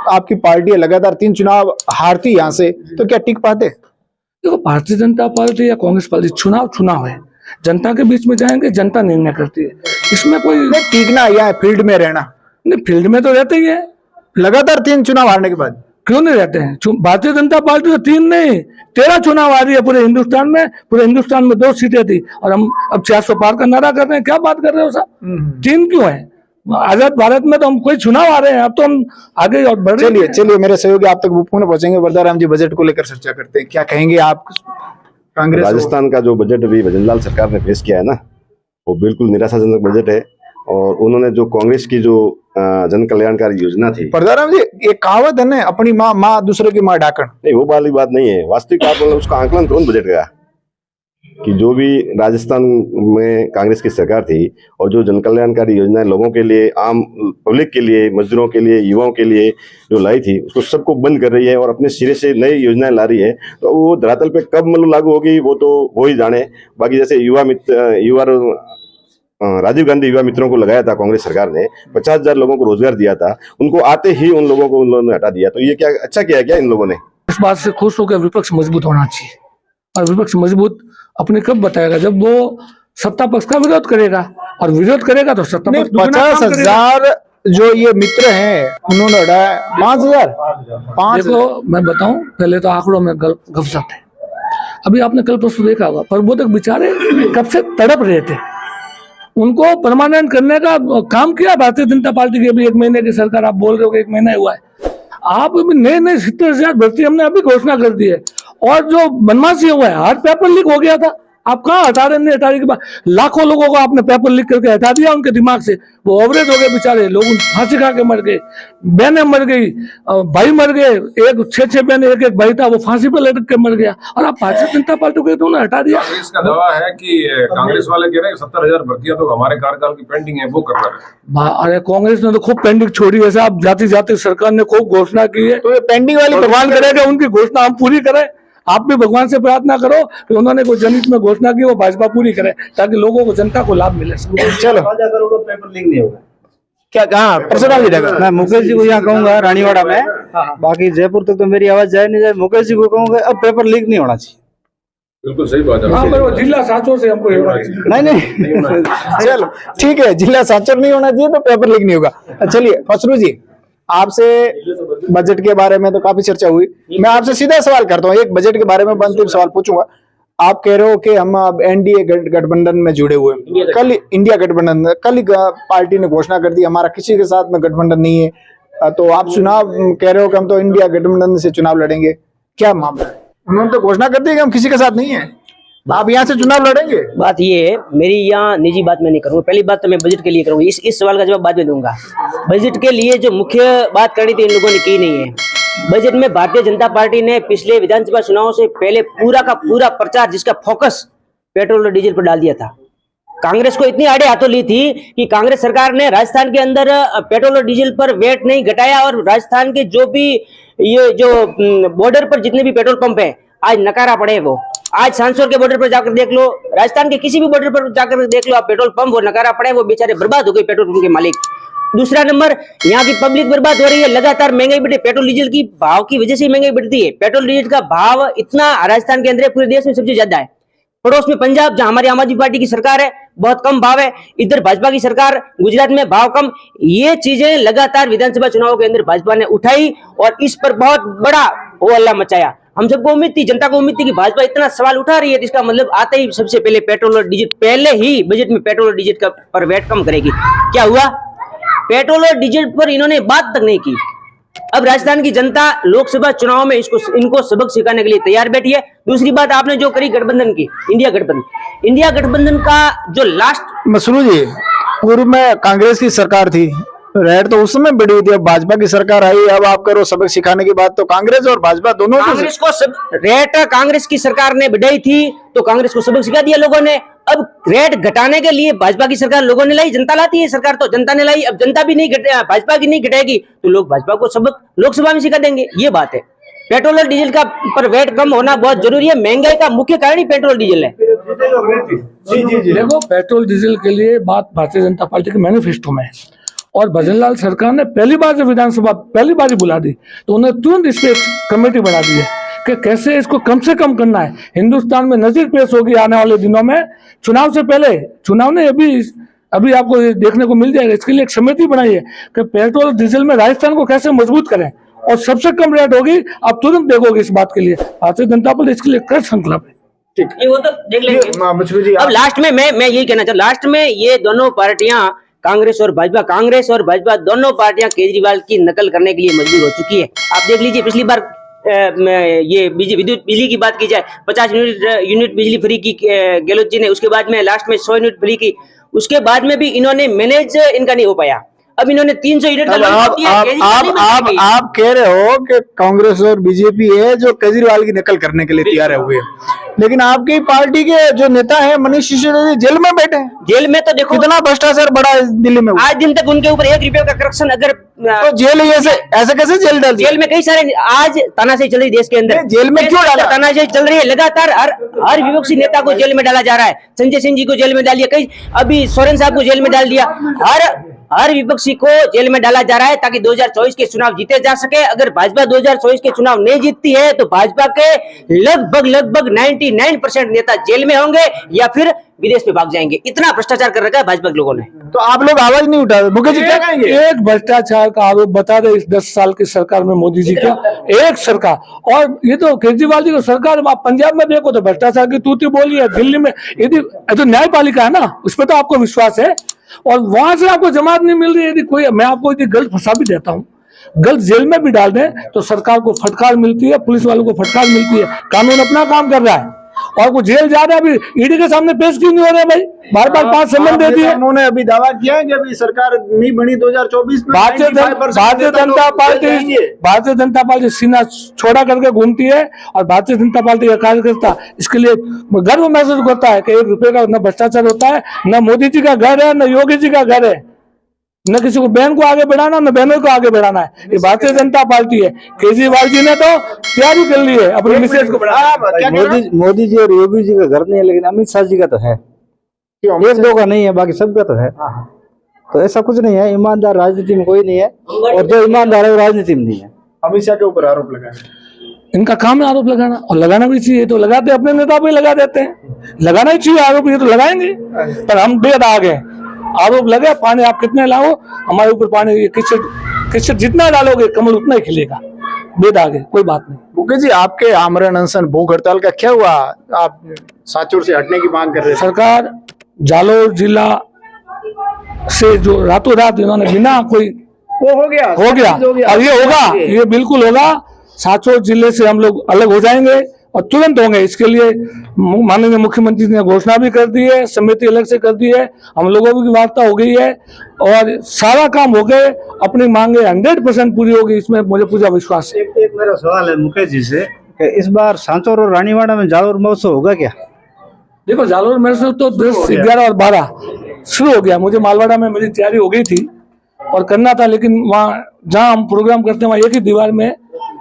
आपकी पार्टी लगातार 3 चुनाव हारती यहाँ से, तो क्या टिक पाते? देखो, भारतीय जनता पार्टी या कांग्रेस पार्टी, चुनाव है, जनता के बीच में जाएंगे, जनता निर्णय करती है, इसमें कोई नहीं, टिकना या फील्ड में रहना, नहीं, फील्ड में तो रहते ही है। लगातार 3 चुनाव हारने के बाद क्यों नहीं रहते हैं? भारतीय जनता पार्टी तो 3 नहीं 13 चुनाव आ रही है पूरे हिंदुस्तान में। पूरे हिंदुस्तान में 2 सीटें थी और हम अब 400 पार का नारा कर रहे हैं। क्या बात कर रहे हो साहब? 3 क्यों है? आजाद भारत में तो हम कोई चुनाव आ रहे हैं, अब तो हम आगे और बढ़ रहे हैं। चलिए मेरे सहयोगी आप तक पुनः पहुंचेंगे। वरदाराम जी, बजट को लेकर चर्चा करते हैं, क्या कहेंगे आप? कांग्रेस राजस्थान का जो बजट अभी भजनलाल सरकार ने पेश किया है ना, वो बिल्कुल निराशाजनक बजट है। और उन्होंने जो कांग्रेस की जो जन कल्याणकारी योजना थी, वरदाराम जी, एक कहावत है ना, अपनी माँ दूसरे की माँ ढाकण, नहीं वो वाली बात नहीं है। वास्तविक आप मतलब उसका आकलन कौन बजट का, कि जो भी राजस्थान में कांग्रेस की सरकार थी और जो जन कल्याणकारी योजनाएं लोगों के लिए, आम पब्लिक के लिए, मजदूरों के लिए, युवाओं के लिए जो लाई थी, उसको सबको बंद कर रही है और अपने सिरे से नई योजनाएं ला रही है। तो वो धरातल पे कब मतलब लागू होगी वो तो वो ही जाने। बाकी जैसे राजीव गांधी युवा मित्रों को लगाया था कांग्रेस सरकार ने, 50,000 लोगों को रोजगार दिया था, उनको आते ही उन लोगों को उन्होंने हटा दिया। तो ये क्या अच्छा किया क्या इन लोगों ने? इस बात से खुश होकर विपक्ष मजबूत होना चाहिए, और विपक्ष मजबूत अपने कब बताएगा? जब वो सत्ता पक्ष का विरोध करेगा, और विरोध करेगा तो सत्ता पक्ष 50,000 जो ये मित्र हैं उन्होंने हटाया 5,000। देखो, मैं बताऊं, पहले तो आंकड़ों में गफलत है। अभी आपने कल परसों देखा होगा, प्रबोधक बेचारे कब से तड़प रहे थे, उनको परमानेंट करने का काम किया भारतीय जनता पार्टी की। अभी 1 महीने की सरकार, आप बोल रहे हो कि 1 महीना हुआ है, आप अभी नए 70,000 भर्ती हमने अभी घोषणा कर दी है। और जो बदमाशी हुआ है, हर पेपर लीक हो गया था, आप कहाँ हटा रहे? नहीं हटाने के बाद लाखों लोगों को आपने पेपर लीक करके हटा दिया उनके दिमाग से। वो ओवरेज हो गए बेचारे लोग, फांसी खा के मर गए, बहनें मर गई, भाई मर गए, एक 6 बहने, एक भाई था, वो फांसी पर लटक के मर गया। और आप भारतीय जनता पार्टी को उन्होंने हटा दिया। कांग्रेस का दावा है कि कांग्रेस वाले कह रहे हैं 70,000 भर्तियां तो हमारे कार्यकाल की पेंडिंग है, वो कर रहे हैं। अरे कांग्रेस ने तो खूब पेंडिंग छोड़ी है साहब, जाती जाती सरकार ने खूब घोषणा की है। तो ये पेंडिंग वाली भगवान करेगा उनकी घोषणा हम पूरी करें। आप भी भगवान से प्रार्थना करो कि उन्होंने कोई जनहित में घोषणा की वो भाजपा पूरी करे, ताकि लोगों को, जनता को लाभ मिले। चलो, पेपर लीक नहीं होगा। क्या कहा परशुराम जी? मैं मुकेश जी को यहाँ कहूंगा रानीवाड़ा में, बाकी जयपुर तक तो मेरी आवाज जाए नहीं जाए, मुकेश जी को कहूंगा अब पेपर लीक नहीं होना चाहिए। बिल्कुल सही बात है। हाँ, पर वो जिला साचों से हमको नहीं चलो ठीक है, जिला साक्षर नहीं होना चाहिए तो पेपर लीक नहीं होगा। चलिए फसरू जी, आपसे बजट के बारे में तो काफी चर्चा हुई, मैं आपसे सीधा सवाल करता हूँ, एक बजट के बारे में अंतिम सवाल पूछूंगा। आप कह रहे हो कि हम अब एनडीए गठबंधन में जुड़े हुए हैं, कल इंडिया गठबंधन, कल ही पार्टी ने घोषणा कर दी हमारा किसी के साथ में गठबंधन नहीं है। तो आप चुनाव कह रहे हो कि हम तो इंडिया गठबंधन से चुनाव लड़ेंगे, क्या मामला है? उन्होंने तो घोषणा कर दी कि हम किसी के साथ नहीं है, आप यहाँ से चुनाव लड़ेंगे? बात ये है, मेरी यहाँ निजी बात मैं नहीं करूँगा। पहली बात तो मैं बजट के लिए करूँगा, इस सवाल का जवाब बाद में दूंगा। बजट के लिए जो मुख्य बात करनी थी इन लोगों ने की नहीं है। बजट में भारतीय जनता पार्टी ने पिछले विधानसभा चुनाव से पहले पूरा का पूरा प्रचार, जिसका फोकस पेट्रोल और डीजल पर डाल दिया था। कांग्रेस को इतनी आड़े हाथों ली थी कि कांग्रेस सरकार ने राजस्थान के अंदर पेट्रोल और डीजल पर वेट नहीं घटाया, और राजस्थान के जो भी ये जो बॉर्डर पर जितने भी पेट्रोल पंप है आज नकारा पड़े। वो आज सांसौर के बॉर्डर पर जाकर देख लो, राजस्थान के किसी भी बॉर्डर पर जाकर देख लो आप, पेट्रोल पंप वो नकारा पड़े, वो बेचारे बर्बाद हो गए पेट्रोल पंप के मालिक। दूसरा नंबर, यहाँ की पब्लिक बर्बाद हो रही है, लगातार महंगाई बढ़ी, पेट्रोल डीजल की भाव की वजह से महंगाई बढ़ती है। पेट्रोल डीजल का भाव इतना राजस्थान के अंदर पूरे देश में सबसे ज्यादा है। पड़ोस में पंजाब, जहां हमारी आम आदमी पार्टी की सरकार है, बहुत कम भाव है। इधर भाजपा की सरकार, गुजरात में भाव कम। ये चीजें लगातार विधानसभा चुनाव के अंदर भाजपा ने उठाई और इस पर बहुत बड़ा हो हल्ला मचाया। हम सबको उम्मीद थी, जनता को उम्मीद थी कि भाजपा इतना सवाल उठा रही है, इसका मतलब आते ही सबसे पहले पेट्रोल और डीजल, पहले ही बजट में पेट्रोल और डीजल का पर वेट कम करेगी। क्या हुआ? पेट्रोल और डीजल पर इन्होंने बात तक नहीं की। अब राजस्थान की जनता लोकसभा चुनाव में इनको सबक सिखाने के लिए तैयार बैठी है। दूसरी बात आपने जो करी गठबंधन की, इंडिया गठबंधन का जो लास्ट, मसरू जी, पूर्व में कांग्रेस की सरकार थी, रेट तो उस समय बढ़ी हुई थी, अब भाजपा की सरकार आई, अब आप करो सबक सिखाने की बात, तो कांग्रेस और भाजपा दोनों कांग्रेस को रेट कांग्रेस की सरकार ने बढ़ाई थी तो कांग्रेस को सबक सिखा दिया लोगों ने। अब रेट घटाने के लिए भाजपा की सरकार लोगों ने लाई, जनता लाती है, सरकार तो जनता ने लाई। अब जनता भी नहीं भाजपा की नहीं घटाएगी तो लोग भाजपा को सबक लोकसभा में सिखा देंगे, ये बात है। पेट्रोल और डीजल का पर वेट कम होना बहुत जरूरी है। महंगाई का मुख्य कारण ही पेट्रोल डीजल है। देखो, पेट्रोल डीजल के लिए बात भारतीय जनता पार्टी के मैनिफेस्टो में है और भजनलाल सरकार ने पहली बार जब विधानसभा पहली बार ही बुला दी तो उन्होंने तुरंत इस पे कमेटी बना दी है कि कैसे इसको कम से कम करना है। हिंदुस्तान में नजर पेश होगी आने वाले दिनों में, चुनाव से पहले, चुनाव ने अभी आपको ये देखने को मिल जाएगा। इसके लिए एक समिति बनाई है कि पेट्रोल और डीजल में राजस्थान को कैसे मजबूत करें और सबसे कम रेट होगी। आप तुरंत देखोगे इस बात के लिए भारतीय जनता पार्टी इसके लिए कृत संकल्प है। ये वो तो देख लेंगे। अब लास्ट में मैं यही कहना चाहता हूँ, लास्ट में ये दोनों पार्टियां कांग्रेस और भाजपा दोनों पार्टियां केजरीवाल की नकल करने के लिए मजबूर हो चुकी है। आप देख लीजिए, पिछली बार ये विद्युत बिजली की बात की जाए, 50 यूनिट बिजली फ्री की गहलोत जी ने, उसके बाद में लास्ट में 100 यूनिट फ्री की, उसके बाद में भी इन्होंने मैनेज इनका नहीं हो पाया। अब इन्होंने 300 यूनिट का लॉन्च किया। आप कह रहे हो कि कांग्रेस और बीजेपी है जो केजरीवाल की नकल करने के लिए तैयार है हुए, लेकिन आपकी पार्टी के जो नेता है मनीष सिसोदिया जेल में बैठे हैं। जेल में तो देखो कितना भ्रष्टाचार बड़ा है दिल्ली में। आज दिन तक उनके ऊपर 1 रुपए का करप्शन, अगर तो जेल ऐसे कैसे जेल डाल दिया? जेल में कई सारे आज तानाशाही चल रही देश के अंदर। जेल में क्यों डाला? तानाशाही चल रही है लगातार। हर विपक्षी नेता को जेल में डाला जा रहा है। संजय सिंह जी को जेल में डाल दिया, कई अभी सोरेन साहब को जेल में डाल दिया। हर विपक्षी को जेल में डाला जा रहा है ताकि 2024 के चुनाव जीते जा सके। अगर भाजपा 2024 के चुनाव नहीं जीतती है तो भाजपा के लगभग 99% नेता जेल में होंगे या फिर विदेश में भाग जाएंगे। इतना भ्रष्टाचार कर रखा है भाजपा के लोगों ने। तो आप लोग आवाज नहीं उठा रहे, मुकेश जी क्या कहेंगे? एक भ्रष्टाचार का आरोप बता दे इस 10 साल की सरकार में मोदी जी का, एक सरकार। और ये तो केजरीवाल जी की सरकार, आप पंजाब में देखो तो भ्रष्टाचार की तूती बोली है। दिल्ली में यदि तो न्यायपालिका है ना, उस पर तो आपको विश्वास है और वहां से आपको जमात नहीं मिल रही। यदि कोई, मैं आपको यदि गलत फंसा भी देता हूँ, गलत जेल में भी डाल दें तो सरकार को फटकार मिलती है, पुलिस वालों को फटकार मिलती है। कानून अपना काम कर रहा है और वो जेल जा रहा है। अभी ईडी के सामने पेश क्यों नहीं हो रहे भाई? बार 5 सम्मन दे दिए। उन्होंने अभी दावा किया है कि अभी सरकार नहीं बनी 2024 में। भारतीय जनता पार्टी सीना छोड़ा करके घूमती है और भारतीय जनता पार्टी का कार्यकर्ता इसके लिए गर्व महसूस करता है कि 1 रुपए का न भ्रष्टाचार होता है, न मोदी जी का घर है, न योगी जी का घर है, न किसी को बहन को आगे बढ़ाना, न बहनों को आगे बढ़ाना है। ये भारतीय जनता पार्टी है। केजरीवाल जी ने तो तैयारी कर ली है अपने मिसेज को बढ़ाना। मोदी जी और योगी जी का घर नहीं है, लेकिन अमित शाह जी का तो है। एक दो का नहीं है, बाकी सबका तो है। तो ऐसा कुछ नहीं है। ईमानदार राजनीति में कोई नहीं है और जो ईमानदार है वो राजनीति में नहीं है। अमित शाह के ऊपर आरोप लगाए, इनका काम है आरोप लगाना और लगाना भी चाहिए। तो लगाते अपने नेता पे लगा देते हैं, लगाना ही चाहिए आरोप, ये तो लगाएंगे। पर हम बेदाग हैं, आरोप लगे, पानी आप कितने लाओ, हमारे ऊपर पानी किससे जितना डालोगे कमल उतना ही खिलेगा। बेदाग है, कोई बात नहीं। मुकेश जी, आपके आमरण अनशन भूख हड़ताल का क्या हुआ? आप सांचौर से हटने की मांग कर रहे थे। सरकार जालोर जिला से जो रातों रात इन्होंने बिना कोई वो हो गया और ये होगा, ये बिल्कुल होगा। सांचौर जिले से हम लोग अलग हो जाएंगे और तुरंत होंगे। इसके लिए माननीय मुख्यमंत्री ने घोषणा भी कर दी है, समिति अलग से कर दी है, हम लोगों की वार्ता हो गई है और सारा काम हो गए। अपनी मांगे 100% पूरी होगी, इसमें मुझे पूरा विश्वास है। एक मेरा सवाल है मुकेश जी से कि इस बार सांचौर और रानीवाड़ा में जालोर महोत्सव होगा क्या? देखो, जालोर महोत्सव तो 10, 11 और 12 शुरू हो गया। मुझे मालवाड़ा में मेरी तैयारी हो गई थी और करना था, लेकिन वहाँ जहाँ हम प्रोग्राम करते हैं वहाँ एक ही दीवार में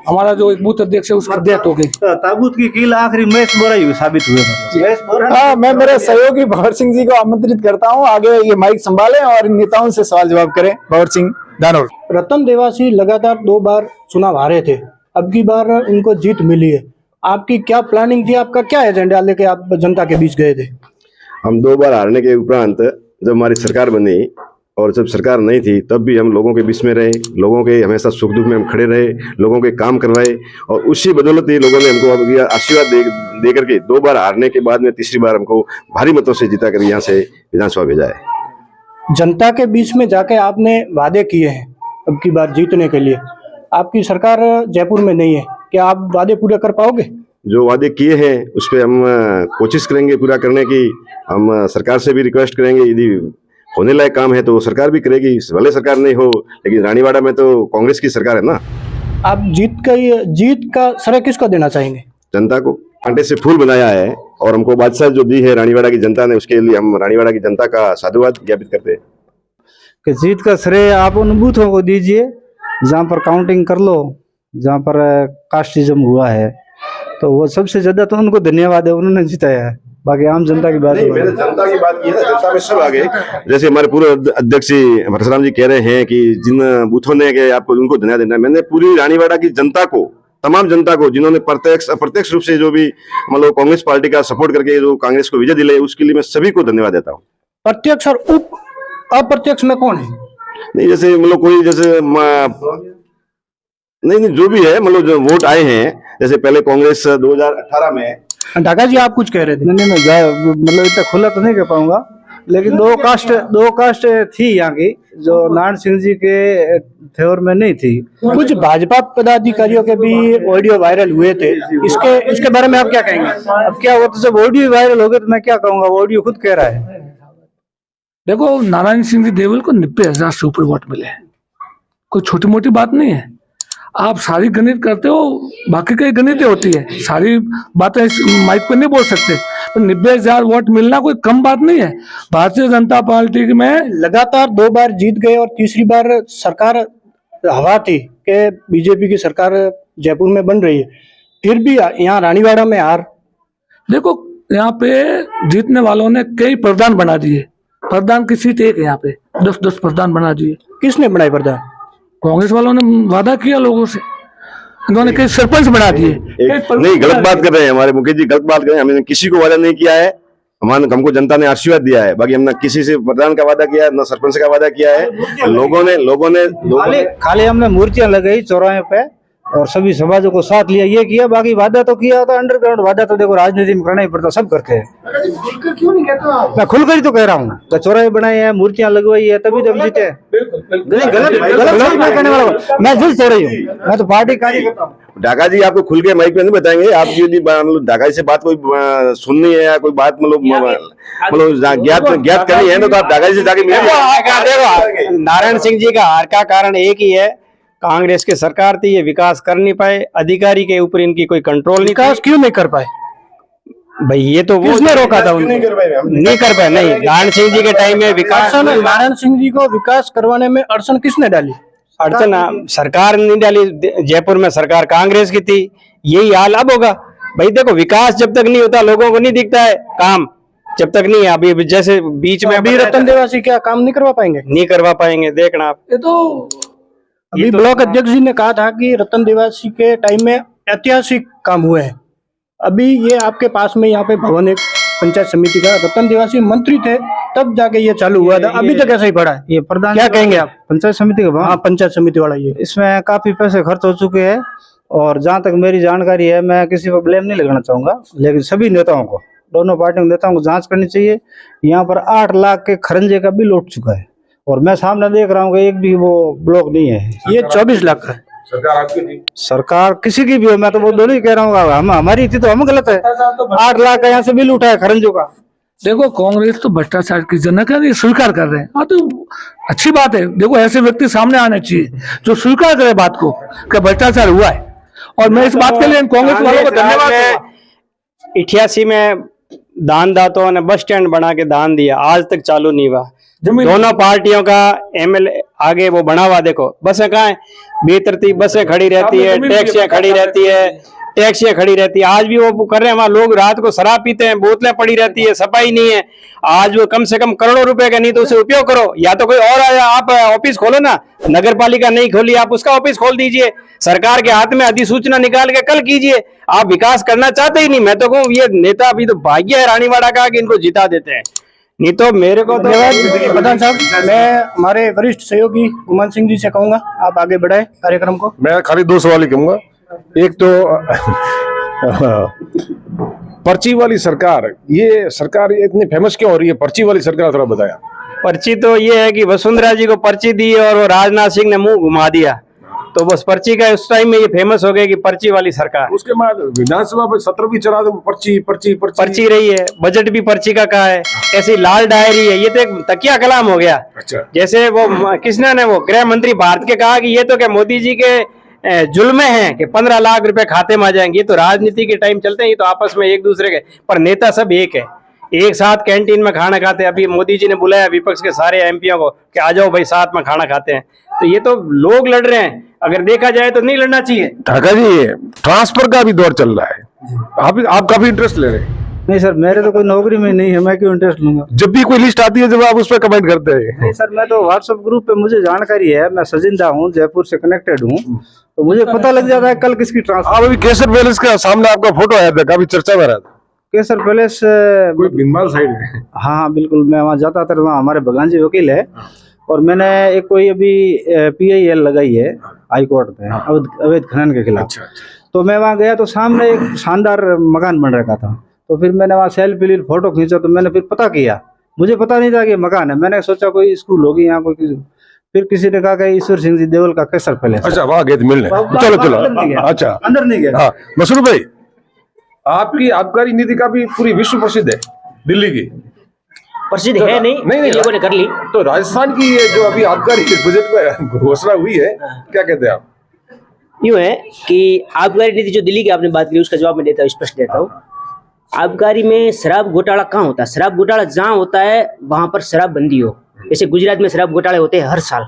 हमारा जो एक बूथ अध्यक्ष है उसकी डेथ हो गई। ताबूत की कील आखिरी महेश बोरा ही साबित हुए। हाँ, मैं मेरे सहयोगी भंवर सिंह जी को आमंत्रित करता हूँ आगे ये माइक संभालें और इन नेताओं से सवाल जवाब करें। भंवर सिंह, धानोर। रतन देवासी लगातार 2 बार चुनाव हारे थे, अब की बार इनको जीत मिली है। आपकी क्या प्लानिंग थी, आपका क्या एजेंडा लेके आप जनता के बीच गए थे? हम 2 बार हारने के उपरांत जब हमारी सरकार बनी और जब सरकार नहीं थी तब भी हम लोगों के बीच में रहे, लोगों के हमेशा सुख दुख में हम खड़े रहे, लोगों के काम करवाए और उसी बदौलत ही लोगों ने हमको आशीर्वाद दे करके 2 बार हारने के बाद में तीसरी बार हमको भारी मतों से जीता कर यहाँ से विधानसभा भेजा है। जनता के बीच में जाके आपने वादे किए हैं अब की बार जीतने के लिए, आपकी सरकार जयपुर में नहीं है, क्या आप वादे पूरे कर पाओगे? जो वादे किए हैं उस पर हम कोशिश करेंगे पूरा करने की। हम सरकार से भी रिक्वेस्ट करेंगे, यदि होने लायक काम है तो सरकार भी करेगी, भले सरकार नहीं हो, लेकिन रानीवाड़ा में तो कांग्रेस की सरकार है ना। आप जीत का श्रेय किसको देना चाहेंगे? जनता को। कांटे से फूल बनाया है और हमको बादशाह जो दी है रानीवाड़ा की जनता ने, उसके लिए हम रानीवाड़ा की जनता का साधुवाद ज्ञापित करते हैं। कि जीत का श्रेय आप उन बूथों को दीजिए जहाँ पर काउंटिंग कर लो जहाँ पर कास्टिज्म हुआ है, तो वो सबसे ज्यादा तो उनको धन्यवाद है, उन्होंने जिताया है। बाकी आम जनता की बात नहीं, मैंने जनता की बात की है ना, जनता में सब आगे। जैसे हमारे पूर्व अध्यक्ष परशुराम जी कह रहे हैं कि जिन बूथों ने के आपको उनको धन्यवाद देना है, मैंने पूरी रानीवाड़ा की जनता को, तमाम जनता को, जिन्होंने प्रत्यक्ष अप्रत्यक्ष रूप से जो भी मतलब कांग्रेस पार्टी का सपोर्ट करके जो कांग्रेस को विजय दिलाई, उसके लिए मैं सभी को धन्यवाद देता हूँ। प्रत्यक्ष और अप्रत्यक्ष में कौन है? नहीं, जैसे मतलब कोई जैसे नहीं जो भी है, मतलब जो वोट आए हैं, जैसे पहले कांग्रेस 2018 में। ढाका जी आप कुछ कह रहे थे? नहीं, मैं मतलब इतना खुला तो नहीं कह पाऊंगा, लेकिन दो कास्ट थी यहाँ की, जो नारायण सिंह जी के फेवर में नहीं थी। कुछ भाजपा पदाधिकारियों के भी ऑडियो वायरल हुए थे, इसके बारे में आप क्या कहेंगे? अब क्या हुआ, तो जब ऑडियो वायरल हो गए तो मैं क्या कहूंगा, वो ऑडियो खुद कह रहा है। देखो, नारायण सिंह जी देवल को 90,000 से ऊपर वोट मिले हैं, कोई छोटी मोटी बात नहीं है। आप सारी गणित करते हो, बाकी कई गणितें होती है, सारी बातें माइक पर नहीं बोल सकते, पर 90,000 वोट मिलना कोई कम बात नहीं है। भारतीय जनता पार्टी में लगातार 2 बार जीत गए और तीसरी बार सरकार हवा थी कि बीजेपी की सरकार जयपुर में बन रही है, फिर भी यहाँ रानीवाड़ा में हार। देखो, यहाँ पे जीतने वालों ने कई प्रधान बना दिए, प्रधान की सीट एक है, यहाँ पे 10-10 प्रधान बना दिए। किसने बनाए प्रधान? कांग्रेस वालों ने वादा किया लोगों से, इन्होंने कई सरपंच बना दिए। नहीं, गलत बात कर रहे हैं हमारे मुकेश जी, गलत बात कर रहे हैं। हमने किसी को वादा नहीं किया है, हमको जनता ने आशीर्वाद दिया है। बाकी हमने किसी से प्रधान का वादा किया है, न सरपंच का वादा किया है। लोगों ने खाली हमने मूर्तियां लगाई चौराहे पे और सभी समाजों को साथ लिया, ये किया। बाकी वादा तो किया होता, अंडरग्राउंड वादा तो देखो राजनीति में करना ही पड़ता, सब करते हैं। क्यों नहीं कहते आप? मैं खुलकर ही तो कह रहा हूँ, चौराहे बनाए हैं, मूर्तियां लगवाई है, तभी तो हम जीते हैं। गलत मैं कहने वाला हूँ, मैं दिल से रही हूँ, मैं तो पार्टी कार्यकर्ता हूँ। ढाका जी आपको खुल के माइक में नहीं बताएंगे। आप यदि मतलब ढाका जी से बात कोई सुननी है या कोई बात मतलब ज्ञात करनी है, तो आप ढाका जी से जाके मिलेंगे। नारायण सिंह जी का हार का कारण एक ही है, कांग्रेस की सरकार थी, ये विकास कर नहीं पाए, अधिकारी के ऊपर इनकी कोई कंट्रोल नहीं। विकास क्यों नहीं कर पाए भाई? ये तो वो किसने रोका था उनको? नहीं कर पाए। नहीं, नारायण सिंह जी के टाइम में विकास, नारायण सिंह जी को विकास करवाने में अड़चन किसने डाली? अड़चन सरकार नहीं डाली, जयपुर में सरकार कांग्रेस की थी। यही हाल अब होगा भाई। देखो, विकास जब तक नहीं होता, लोगों को नहीं दिखता है काम, जब तक नहीं है। अभी जैसे बीच में अभी रतन देवासी क्या काम नहीं करवा पाएंगे? नहीं करवा पाएंगे, देखना आप। ये तो अभी ब्लॉक अध्यक्ष जी ने कहा था कि रतन देवासी के टाइम में ऐतिहासिक काम हुए हैं। अभी ये आपके पास में यहाँ पे भवन एक पंचायत समिति का, रतन देवासी मंत्री थे तब जाके ये चालू हुआ था, अभी तक ऐसा ही पड़ा है। ये प्रधान क्या कहेंगे आप? पंचायत समिति का भवन? हाँ, पंचायत समिति वाला ये। इसमें काफी पैसे खर्च हो चुके हैं, और जहां तक मेरी जानकारी है, मैं किसी पर ब्लेम नहीं लगाना चाहूंगा, लेकिन सभी नेताओं को, दोनों पार्टियों के नेताओं को जांच करनी चाहिए। यहाँ पर 8 लाख के खरंजे का बिल उठ चुका है, और मैं सामने देख रहा हूँ कि एक भी वो ब्लॉक नहीं है। ये 24 लाख का है। सरकार किसी की भी हो, मैं तो वो दोनों ही कह रहा हूँ, हम हमारी थी तो हम गलत है। 8 लाख का यहाँ से बिल उठा है खरंजों का। देखो, कांग्रेस तो भ्रष्टाचार की जनक है, ये स्वीकार कर रहे हैं। हाँ, तो अच्छी बात है। देखो, ऐसे व्यक्ति सामने आने चाहिए जो स्वीकार करे बात को कि भ्रष्टाचार हुआ है, और मैं इस बात के लिए कांग्रेस वालों को धन्यवाद दूंगा। 88 में दानदाताओं ने बस स्टैंड बना के दान दिया, आज तक चालू नहीं हुआ। दोनों पार्टियों का एमएलए आगे वो बढ़ावा, देखो बसें कहाँ है, बेतरतीब बसें खड़ी रहती है, टैक्सियां खड़ी रहती है, आज भी वो कर रहे हैं। वहां लोग रात को शराब पीते हैं, बोतलें पड़ी रहती है, सफाई नहीं है। आज वो कम से कम करोड़ों रुपए का नहीं तो उसे उपयोग करो, या तो कोई और आया, आप ऑफिस खोलो ना, नगर पालिका नहीं खोली, आप उसका ऑफिस खोल दीजिए, सरकार के हाथ में अधिसूचना निकाल के कल कीजिए। आप विकास करना चाहते ही नहीं। मैं तो कहूँ ये नेता अभी तो भाग्य है रानीवाड़ा का कि इनको जिता देते हैं, नहीं तो मेरे को तो। प्रधान साहब, मैं हमारे वरिष्ठ सहयोगी गुमान सिंह जी से कहूंगा आप आगे बढ़ाए कार्यक्रम को। मैं खाली 2 सवाल ही कहूंगा। एक तो पर्ची वाली सरकार, ये सरकार इतनी फेमस क्यों हो रही है? पर्ची वाली सरकार थोड़ा बताया। पर्ची तो ये है कि वसुंधरा जी को पर्ची दी और वो राजनाथ सिंह ने मुंह घुमा दिया, तो बस पर्ची का उस टाइम में ये फेमस हो गया कि पर्ची वाली सरकार। उसके बाद विधानसभा में सत्र भी चला दो, पर्ची रही है, बजट भी पर्ची का कहा है, ऐसी लाल डायरी है। ये तो एक तकिया कलाम हो गया। अच्छा। जैसे वो किसने ने वो गृह मंत्री भारत के कहा कि ये तो क्या मोदी जी के जुल्म हैं कि 15 लाख रुपए खाते में आ जाएंगे। ये तो राजनीति के टाइम चलते हैं, ये तो आपस में एक दूसरे के, पर नेता सब एक है, एक साथ कैंटीन में खाना खाते हैं। अभी मोदी जी ने बुलाया विपक्ष के सारे एमपीओ को कि आ जाओ भाई साथ में खाना खाते हैं, तो ये तो लोग लड़ रहे हैं, अगर देखा जाए तो नहीं लड़ना चाहिए। ठाकर जी, ट्रांसफर का भी दौर चल रहा है, आप काफी इंटरेस्ट ले रहे हैं। नहीं सर, मेरे तो कोई नौकरी में नहीं है, मैं क्यों इंटरेस्ट लूंगा। जब भी कोई लिस्ट आती है जब आप उस पर कमेंट करते हैं। नहीं सर, मैं तो व्हाट्सएप ग्रुप पे मुझे जानकारी है, मैं सजिंदा हूँ, जयपुर से कनेक्टेड हूँ, तो मुझे पता लग जाता है कल किसकी ट्रांसफर। आप अभी केसर पैलेस का सामने आपका फोटो आया था, काफी चर्चा में रहा था। केसर पैलेस कोई भिंगमाल साइड है। हाँ बिल्कुल, मैं वहाँ जाता था, वहाँ हमारे भगवान जी वकील है, और मैंने एक कोई अभी PIL लगाई है हाई कोर्ट में अवैध खनन के खिलाफ। तो मैं वहाँ गया तो सामने एक शानदार मकान बन रखा था, तो फिर मैंने वहाँ सेल्फी ली, फोटो खींचा, तो मैंने फिर पता किया, मुझे पता नहीं था कि मकान है, मैंने सोचा कोई स्कूल होगी यहाँ कोई, फिर किसी ने कहा कि ईश्वर सिंह जी देवल का केसर पैलेस। अच्छा, वहाँ गए थे मिलने। चलो अच्छा, अंदर नहीं गया। हाँ मसरूफ भाई, आपकी आबकारी नीति का भी पूरी विश्व प्रसिद्ध है, दिल्ली की प्रसिद्ध है नहीं, लोगों ने कर ली। तो राजस्थान की ये जो अभी आबकारी बजट में घोषणा हुई है, क्या कहते हैं आप? यूँ है कि आबकारी नीति जो दिल्ली की आपने बात की, उसका जवाब मैं देता हूँ, स्पष्ट देता हूँ। आबकारी में शराब घोटाला कहाँ होता है? शराब घोटाला जहाँ होता है वहां पर शराबबंदी हो। जैसे गुजरात में शराब घोटाले होते हैं हर साल।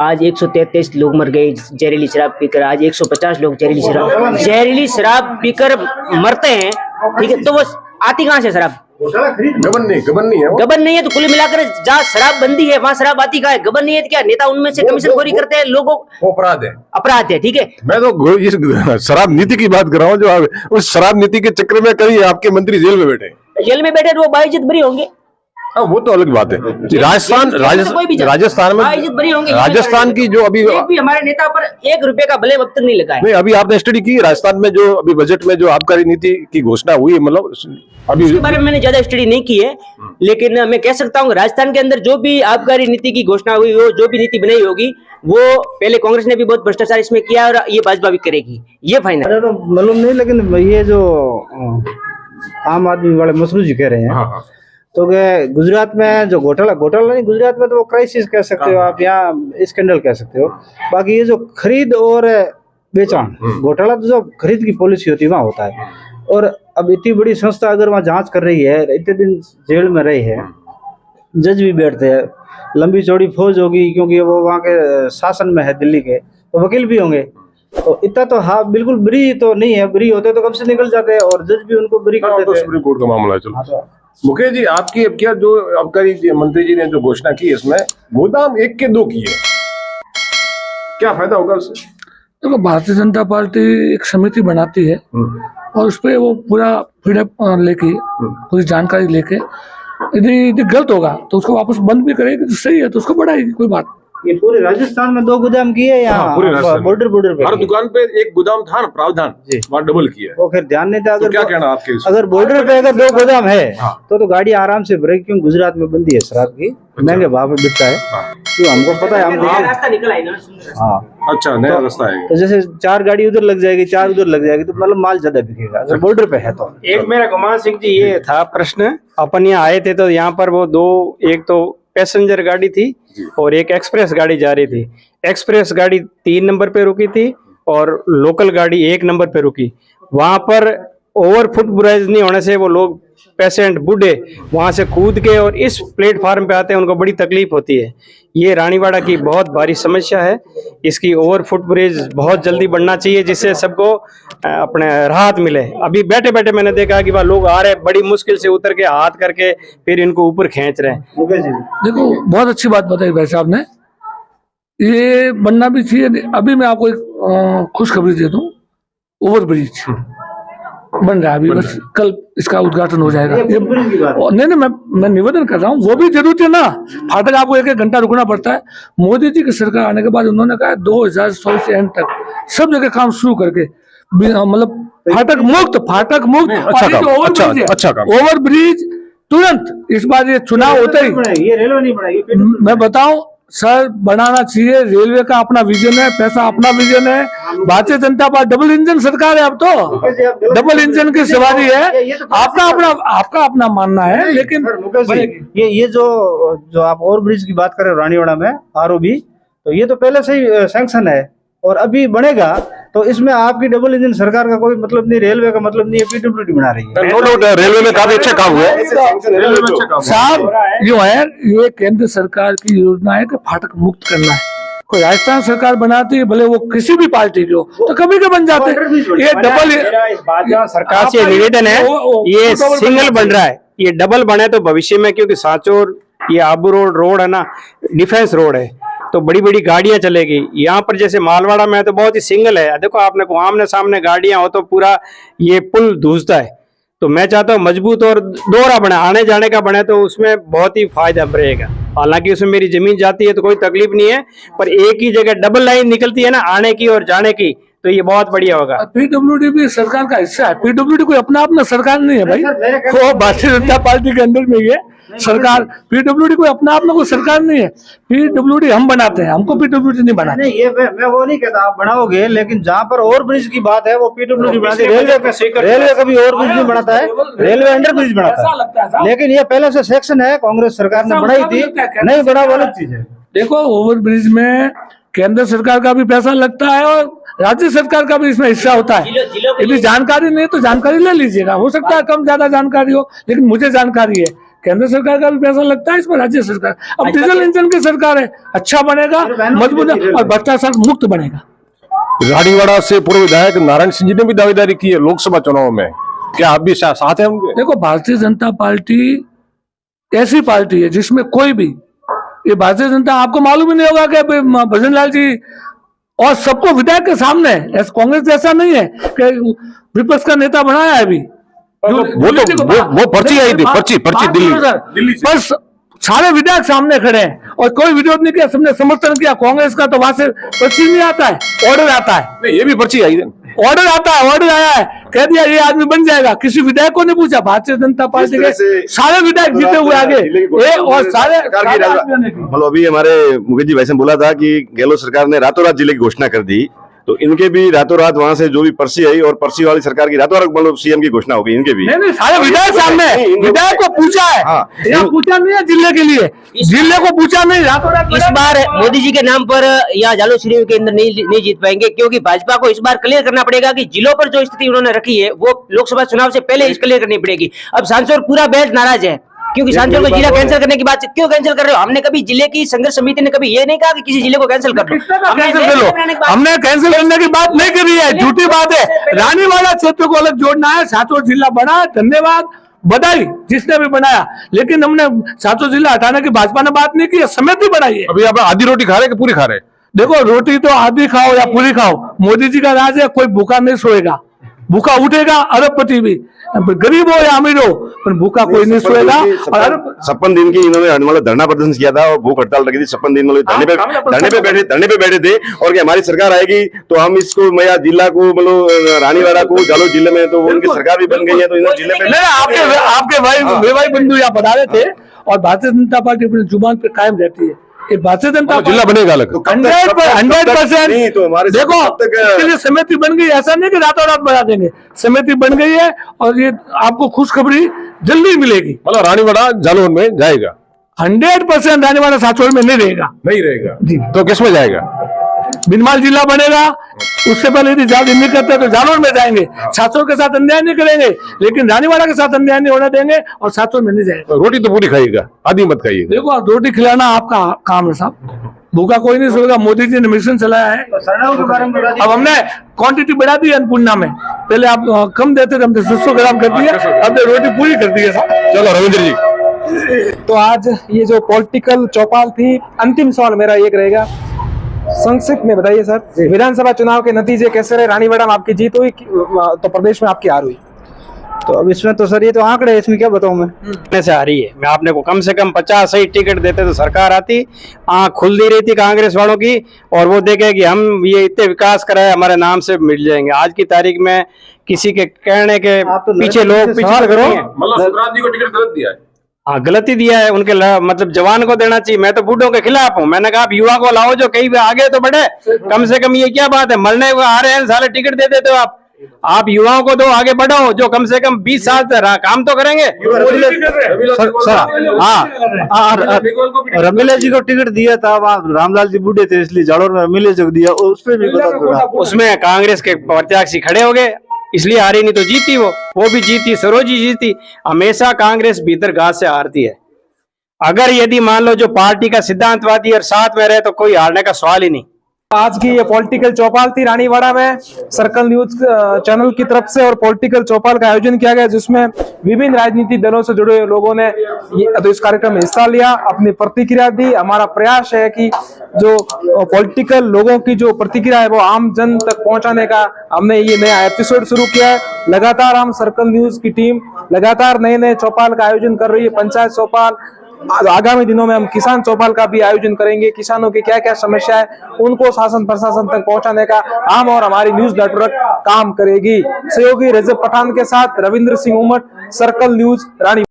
आज 133 लोग मर गए जहरीली शराब पीकर, आज 150 लोग जहरीली शराब पीकर मरते हैं, ठीक है, तो वो आती कहाँ से शराब? गबन नहीं है वो। गबन नहीं है तो कुल मिलाकर जहाँ शराब बंदी है वहाँ शराब आती कहाँ है? गबन नहीं है तो क्या नेता उनमें से कमीशनखोरी करते हैं, लोगों अपराध है, ठीक है। मैं तो इस शराब नीति की बात कर रहा हूँ, जो उस शराब नीति के चक्कर में कई आपके मंत्री जेल में बैठे तो वो बाइज्जत बरी होंगे। हाँ, वो तो अलग बात है। राजस्थान में राजस्थान की जो अभी हमारे नेता पर 1 रुपए का ब्लेम अब तक नहीं लगा है। नहीं, अभी आपने स्टडी की राजस्थान में जो अभी बजट में जो आबकारी नीति की घोषणा हुई है, मतलब अभी इसके बारे में मैंने ज्यादा स्टडी नहीं की है, लेकिन मैं कह सकता हूँ राजस्थान के अंदर जो भी आबकारी नीति की घोषणा हुई, वो जो भी नीति बनाई होगी, वो पहले कांग्रेस ने भी बहुत भ्रष्टाचार इसमें किया और ये भाजपा भी करेगी, ये फाइनल। तो मालूम नहीं, लेकिन ये जो आम आदमी वाले मसरूफ जी कह रहे हैं, तो गुजरात में जो घोटाला नहीं, गुजरात में तो वो क्राइसिस कह सकते हो आप, यहाँ स्कैंडल कह सकते हो। बाकी ये जो खरीद और बेचान घोटाला, तो जो खरीद की पॉलिसी होती है वहाँ होता है। और अब इतनी बड़ी संस्था अगर वहाँ जांच कर रही है, इतने दिन जेल में रहे हैं, जज भी बैठते हैं, लंबी चौड़ी फौज होगी क्योंकि वो वहाँ के शासन में है दिल्ली के, तो वकील भी होंगे, तो इतना तो हाँ बिल्कुल बरी तो नहीं है। बरी होते तो कब से निकल जाते हैं, और जज भी उनको बरी कर देते हैं। सुप्रीम कोर्ट का मामला है। चलो मुकेश जी, आपकी अब क्या जो आबकारी मंत्री जी ने जो घोषणा की, इसमें गोदाम 1 के 2 किए, क्या फायदा होगा उससे? देखो, भारतीय जनता पार्टी एक समिति बनाती है और उस पर वो पूरा फीडअप लेके, पूरी जानकारी लेके, यदि गलत होगा तो उसको वापस बंद भी करेगी, तो सही है तो उसको बढ़ाएगी, कोई बात। ये पूरे राजस्थान में 2 गोदाम किए यहाँ, बॉर्डर पे हर दुकान पे एक गोदाम था ना, प्रावधान वहाँ डबल किया। वो फिर ध्यान नहीं था। अगर क्या कहना आपके? अगर बॉर्डर पे अगर 2 गोदाम है तो गाड़ी आराम से ब्रेक, क्यों गुजरात में बंदी है शराब की, महंगे भाव में बिकता है, क्यों हमको पता है, हमको रास्ता निकल आएगा ना। हाँ, अच्छा, नया रास्ता है। तो जैसे 4 गाड़ी उधर लग जाएगी, 4 उधर लग जाएगी, तो मतलब माल ज्यादा बिकेगा अगर बॉर्डर पे है तो। एक मेरा गुमान सिंह जी ये था प्रश्न, अपन यहाँ आए थे तो यहाँ पर वो 2, एक तो पैसेंजर गाड़ी थी और एक एक्सप्रेस गाड़ी जा रही थी। एक्सप्रेस गाड़ी 3 नंबर पे रुकी थी और लोकल गाड़ी 1 नंबर पे रुकी। वहां पर ओवर फुट ब्रिज नहीं होने से वो लोग पेशेंट बूढ़े वहां से कूद के और इस प्लेटफार्म पे आते हैं, उनको बड़ी तकलीफ होती है। ये रानीवाड़ा की बहुत भारी समस्या है, इसकी ओवर फुट ब्रिज बहुत जल्दी बनना चाहिए जिससे सबको अपने राहत मिले। अभी बैठे बैठे मैंने देखा कि वह लोग आ रहे, बड़ी मुश्किल से उतर के हाथ करके फिर इनको ऊपर खींच रहे हैं। देखो, बहुत अच्छी बात बताई भाई साहब ने, ये बनना भी चाहिए। अभी मैं आपको एक खुशखबरी दे दूं, ओवर ब्रिज बन रहा है अभी, बस कल इसका उद्घाटन हो जाएगा। नहीं, मैं निवेदन कर रहा हूँ, वो भी जरूरत है ना। फाटक आपको 1-1 घंटा रुकना पड़ता है। मोदी जी की सरकार आने के बाद उन्होंने कहा 2016 से एंड तक सब जगह काम शुरू करके, मतलब फाटक मुक्त अच्छा काम, ओवर ब्रिज तुरंत। इस बार ये चुनाव होते ही, ये रेलवे नहीं बनाई, मैं बताऊं सर, बनाना चाहिए। रेलवे का अपना विजन है, पैसा अपना विजन है। Bharatiya Janata party double engine सरकार है, अब तो डबल इंजन की सवारी है। आपका अपना मानना है, लेकिन ये जो आप ओवर ब्रिज की बात कर रहे हो रानीवाड़ा में ROB, तो ये तो पहले से ही सैंक्शन है और अभी बनेगा, तो इसमें आपकी डबल इंजन सरकार का कोई मतलब नहीं, रेलवे का मतलब नहीं है, PWD बना रही है। नो डाउट रेलवे में काफी अच्छा काम हुआ है साहब। यूं है, ये केंद्र सरकार की योजना है कि फाटक मुक्त करना है। कोई राजस्थान सरकार बनाती है, भले वो किसी भी पार्टी की हो, तो कभी के बन जाते हैं। ये डबल सरकार से निवेदन है, ये सिंगल बन रहा है, ये डबल बने तो भविष्य में, क्योंकि सांचौर ये आबू रोड है ना, डिफेंस रोड है, तो बड़ी बड़ी गाड़ियां चलेगी। यहाँ पर जैसे मालवाड़ा में है तो बहुत ही सिंगल है, देखो आपने को आमने सामने गाड़ियां हो तो पूरा ये पुल धूसता है। तो मैं चाहता हूँ मजबूत और दोहरा बने, आने जाने का बने, तो उसमें बहुत ही फायदा रहेगा। हालांकि उसमें मेरी जमीन जाती है तो कोई तकलीफ नहीं है, पर एक ही जगह डबल लाइन निकलती है ना आने की और जाने की, तो ये बहुत बढ़िया होगा। पीडब्ल्यूडी भी सरकार का हिस्सा है। पीडब्ल्यूडी कोई अपना सरकार नहीं है भाई, वो भारतीय जनता पार्टी के अंदर में ही है सरकार। पीडब्ल्यूडी कोई अपना कोई सरकार नहीं है। पीडब्ल्यूडी हम बनाते हैं, हमको पीडब्ल्यूडी नहीं बनाना। नहीं, ये मैं वो नहीं कहता आप बनाओगे, लेकिन जहाँ पर ओवर ब्रिज की बात है वो पीडब्ल्यूडी बनाती है। रेलवे कभी ओवर ब्रिज नहीं बनाता है, रेलवे अंडर ब्रिज बनाता है। लेकिन ये पहले से सेक्शन है, कांग्रेस सरकार ने बनाई थी, नहीं बना वो अलग चीज है। देखो ओवर ब्रिज में केंद्र सरकार का भी पैसा लगता है और राज्य सरकार का भी इसमें हिस्सा होता है। यदि जानकारी नहीं तो जानकारी ले लीजिएगा, हो सकता है कम ज्यादा जानकारी हो, लेकिन मुझे जानकारी है केंद्र सरकार का भी पैसा लगता है इसमें, राज्य सरकार। अब डीजल इंजन की सरकार है, अच्छा बनेगा, मजबूत और भ्रष्टाचार मुक्त बनेगा। रानीवाड़ा से पूर्व विधायक नारायण सिंह जी ने भी दावेदारी की है लोकसभा चुनाव में, क्या आप भी साथ हैं उनके? देखो भारतीय जनता पार्टी ऐसी पार्टी है जिसमें कोई भी, ये भारतीय जनता, आपको मालूम ही नहीं होगा कि भजन लाल जी और सबको विधायक के सामने, कांग्रेस जैसा नहीं है कि विपक्ष का नेता बनाया है अभी। वो पर्ची आई थी, पर्ची दिल्ली से। बस सारे विधायक सामने खड़े हैं और कोई विरोध नहीं किया, सबने समर्थन किया। कांग्रेस का तो वहां से पर्ची नहीं आता है, ऑर्डर आता है। नहीं, ये भी पर्ची आई, ऑर्डर आता है, ऑर्डर आया है, कह दिया ये आदमी बन जाएगा। किसी विधायक को नहीं पूछा, भारतीय जनता पार्टी के सारे विधायक जीते हुए आगे और सारे। मतलब अभी हमारे मुकेश जी भाई से बोला था कि गहलोत सरकार ने रातों रात जिले की घोषणा कर दी, तो इनके भी रातों रात वहां से जो भी पर्ची आई और पर्ची वाली सरकार की रातों रात मतलब सीएम की घोषणा होगी इनके भी। नहीं, सारे विधायक सामने, विधायक को पूछा है। यहाँ पूछा नहीं है जिले के लिए, जिले को पूछा नहीं, रातों रात। इस बार मोदी जी के नाम पर या जालो श्री के अंदर नहीं जीत पाएंगे, क्योंकि भाजपा को इस बार क्लियर करना पड़ेगा कि जिलों पर जो स्थिति उन्होंने रखी है वो लोकसभा चुनाव से पहले इस क्लियर करनी पड़ेगी। अब सांसद पूरा बेल्ट नाराज है, क्योंकि सांसद को जिला कैंसिल करने की बात क्यों कैंसिल कर रहे हो? हमने कभी जिले की संघर्ष समिति ने कभी ये नहीं कहा कि किसी जिले को कैंसिल कर लो। हमने कैंसिल करने की बात नहीं करी है, झूठी बात है। रानीवाड़ा क्षेत्र को अलग जोड़ना है, सातों जिला बना, धन्यवाद, बधाई जिसने भी बनाया, लेकिन हमने सातों जिला हटाने की भाजपा ने बात नहीं की, समिति बनाई है। अभी आप आधी रोटी खा रहे कि पूरी खा रहे? देखो रोटी तो आधी खाओ या पूरी खाओ, मोदी जी का राज है, कोई भूखा नहीं सोएगा, भूखा उठेगा अरबपति भी, गरीब हो या अमीर हो, पर भूखा कोई नहीं सोएगा। और 56 दिन की इन्होंने मतलब धरना प्रदर्शन किया था और भूख हड़ताल रखी थी 56 दिन, मतलब धरने पे बैठे थे और कि हमारी सरकार आएगी तो हम इसको मैं जिला को मतलब रानीवाड़ा को जालोर जिले में, तो उनकी सरकार भी बन गई है, तो इन्होंने जिले में आपके भाई बंधु यहाँ बता रहे थे। और भारतीय जनता पार्टी अपनी जुबान पे कायम रहती है, ये भारतीय जनता जिला बनेगा अलग 100%। देखो इसके लिए समिति बन गई, ऐसा नहीं कि रातों रात बना देंगे, समिति बन गई है और ये आपको खुशखबरी जल्दी मिलेगी। मतलब रानीवाड़ा जालौर में जाएगा 100%, रानीवाड़ा सांचौर में नहीं रहेगा जी। तो किस में जाएगा? बिनमाल जिला बनेगा, उससे पहले यदि जाल नहीं करते तो जालौर में जाएंगे। सांचौर के साथ अन्याय नहीं करेंगे, लेकिन रानीवाड़ा के साथ अन्याय नहीं होने देंगे और सांचौर में नहीं जाएगा। रोटी तो पूरी खाइएगा, आधी मत खाइएगा। देखो रोटी खिलाना आपका काम है साहब, भूखा कोई नहीं सोएगा। मोदी जी ने मिशन चलाया है, अब हमने क्वांटिटी बढ़ा दी अन्नपूर्णा में, पहले आप कम देते थे, हमने 600 ग्राम कर दिया, अब रोटी पूरी कर दी है साहब। चलो रविंद्र जी, तो आज ये जो पॉलिटिकल चौपाल थी, अंतिम सवाल मेरा एक रहेगा, संक्षिप्त में बताइए सर, विधानसभा चुनाव के नतीजे कैसे रहे? रानीवाड़ा में आपकी जीत हुई तो प्रदेश में आपकी हार हुई? तो अब इसमें तो सर ये तो आंकड़े है, इसमें क्या बताऊं मैं। से आ रही है, मैं आपने को कम से कम 50 सही टिकट देते तो सरकार आती, आँख खुल दी रही थी कांग्रेस वालों की, और वो देखे कि हम ये इतने विकास कराए हमारे नाम से मिल जाएंगे। आज की तारीख में किसी के कहने के पीछे लोग पीछे करो, मतलब शिवराज जी को टिकट गलत दिया है। हाँ गलती दिया है, उनके मतलब जवान को देना चाहिए। मैं तो बूढ़ों के खिलाफ हूँ, मैंने कहा आप युवा को लाओ जो कहीं आगे तो बढ़े, कम से कम ये क्या बात है, मरने को आ रहे हैं साले टिकट दे देते हो आप युवाओं को दो, आगे बढ़ो, जो कम से कम 20 साल काम तो करेंगे। रमीला जी को टिकट दिया था, वहाँ रामलाल जी बूढ़े थे इसलिए जालोर में रमीला जी को दिया, उस पर भी उसमें कांग्रेस के प्रत्याशी खड़े हो गए, इसलिए हारी, नहीं तो जीती वो भी जीती, सरोजी जीती। हमेशा कांग्रेस भीतर घास से हारती है, अगर यदि मान लो जो पार्टी का सिद्धांतवादी और साथ में रहे तो कोई हारने का सवाल ही नहीं। आज की ये पॉलिटिकल चौपाल थी रानीवाड़ा में सर्कल न्यूज चैनल की तरफ से, और पॉलिटिकल चौपाल का आयोजन किया गया जिसमें विभिन्न राजनीतिक दलों से जुड़े लोगों ने तो इस कार्यक्रम में हिस्सा लिया, अपनी प्रतिक्रिया दी। हमारा प्रयास है कि जो पॉलिटिकल लोगों की जो प्रतिक्रिया है वो आम जन तक पहुंचाने का हमने ये नया एपिसोड शुरू किया है। लगातार हम सर्कल न्यूज की टीम लगातार नए नए चौपाल का आयोजन कर रही है, पंचायत चौपाल, आगामी दिनों में हम किसान चौपाल का भी आयोजन करेंगे। किसानों की क्या क्या समस्या है उनको शासन प्रशासन तक पहुंचाने का हम और हमारी न्यूज नेटवर्क काम करेगी। सहयोगी रजब पठान के साथ रविंद्र सिंह उमट, सर्कल न्यूज रानी।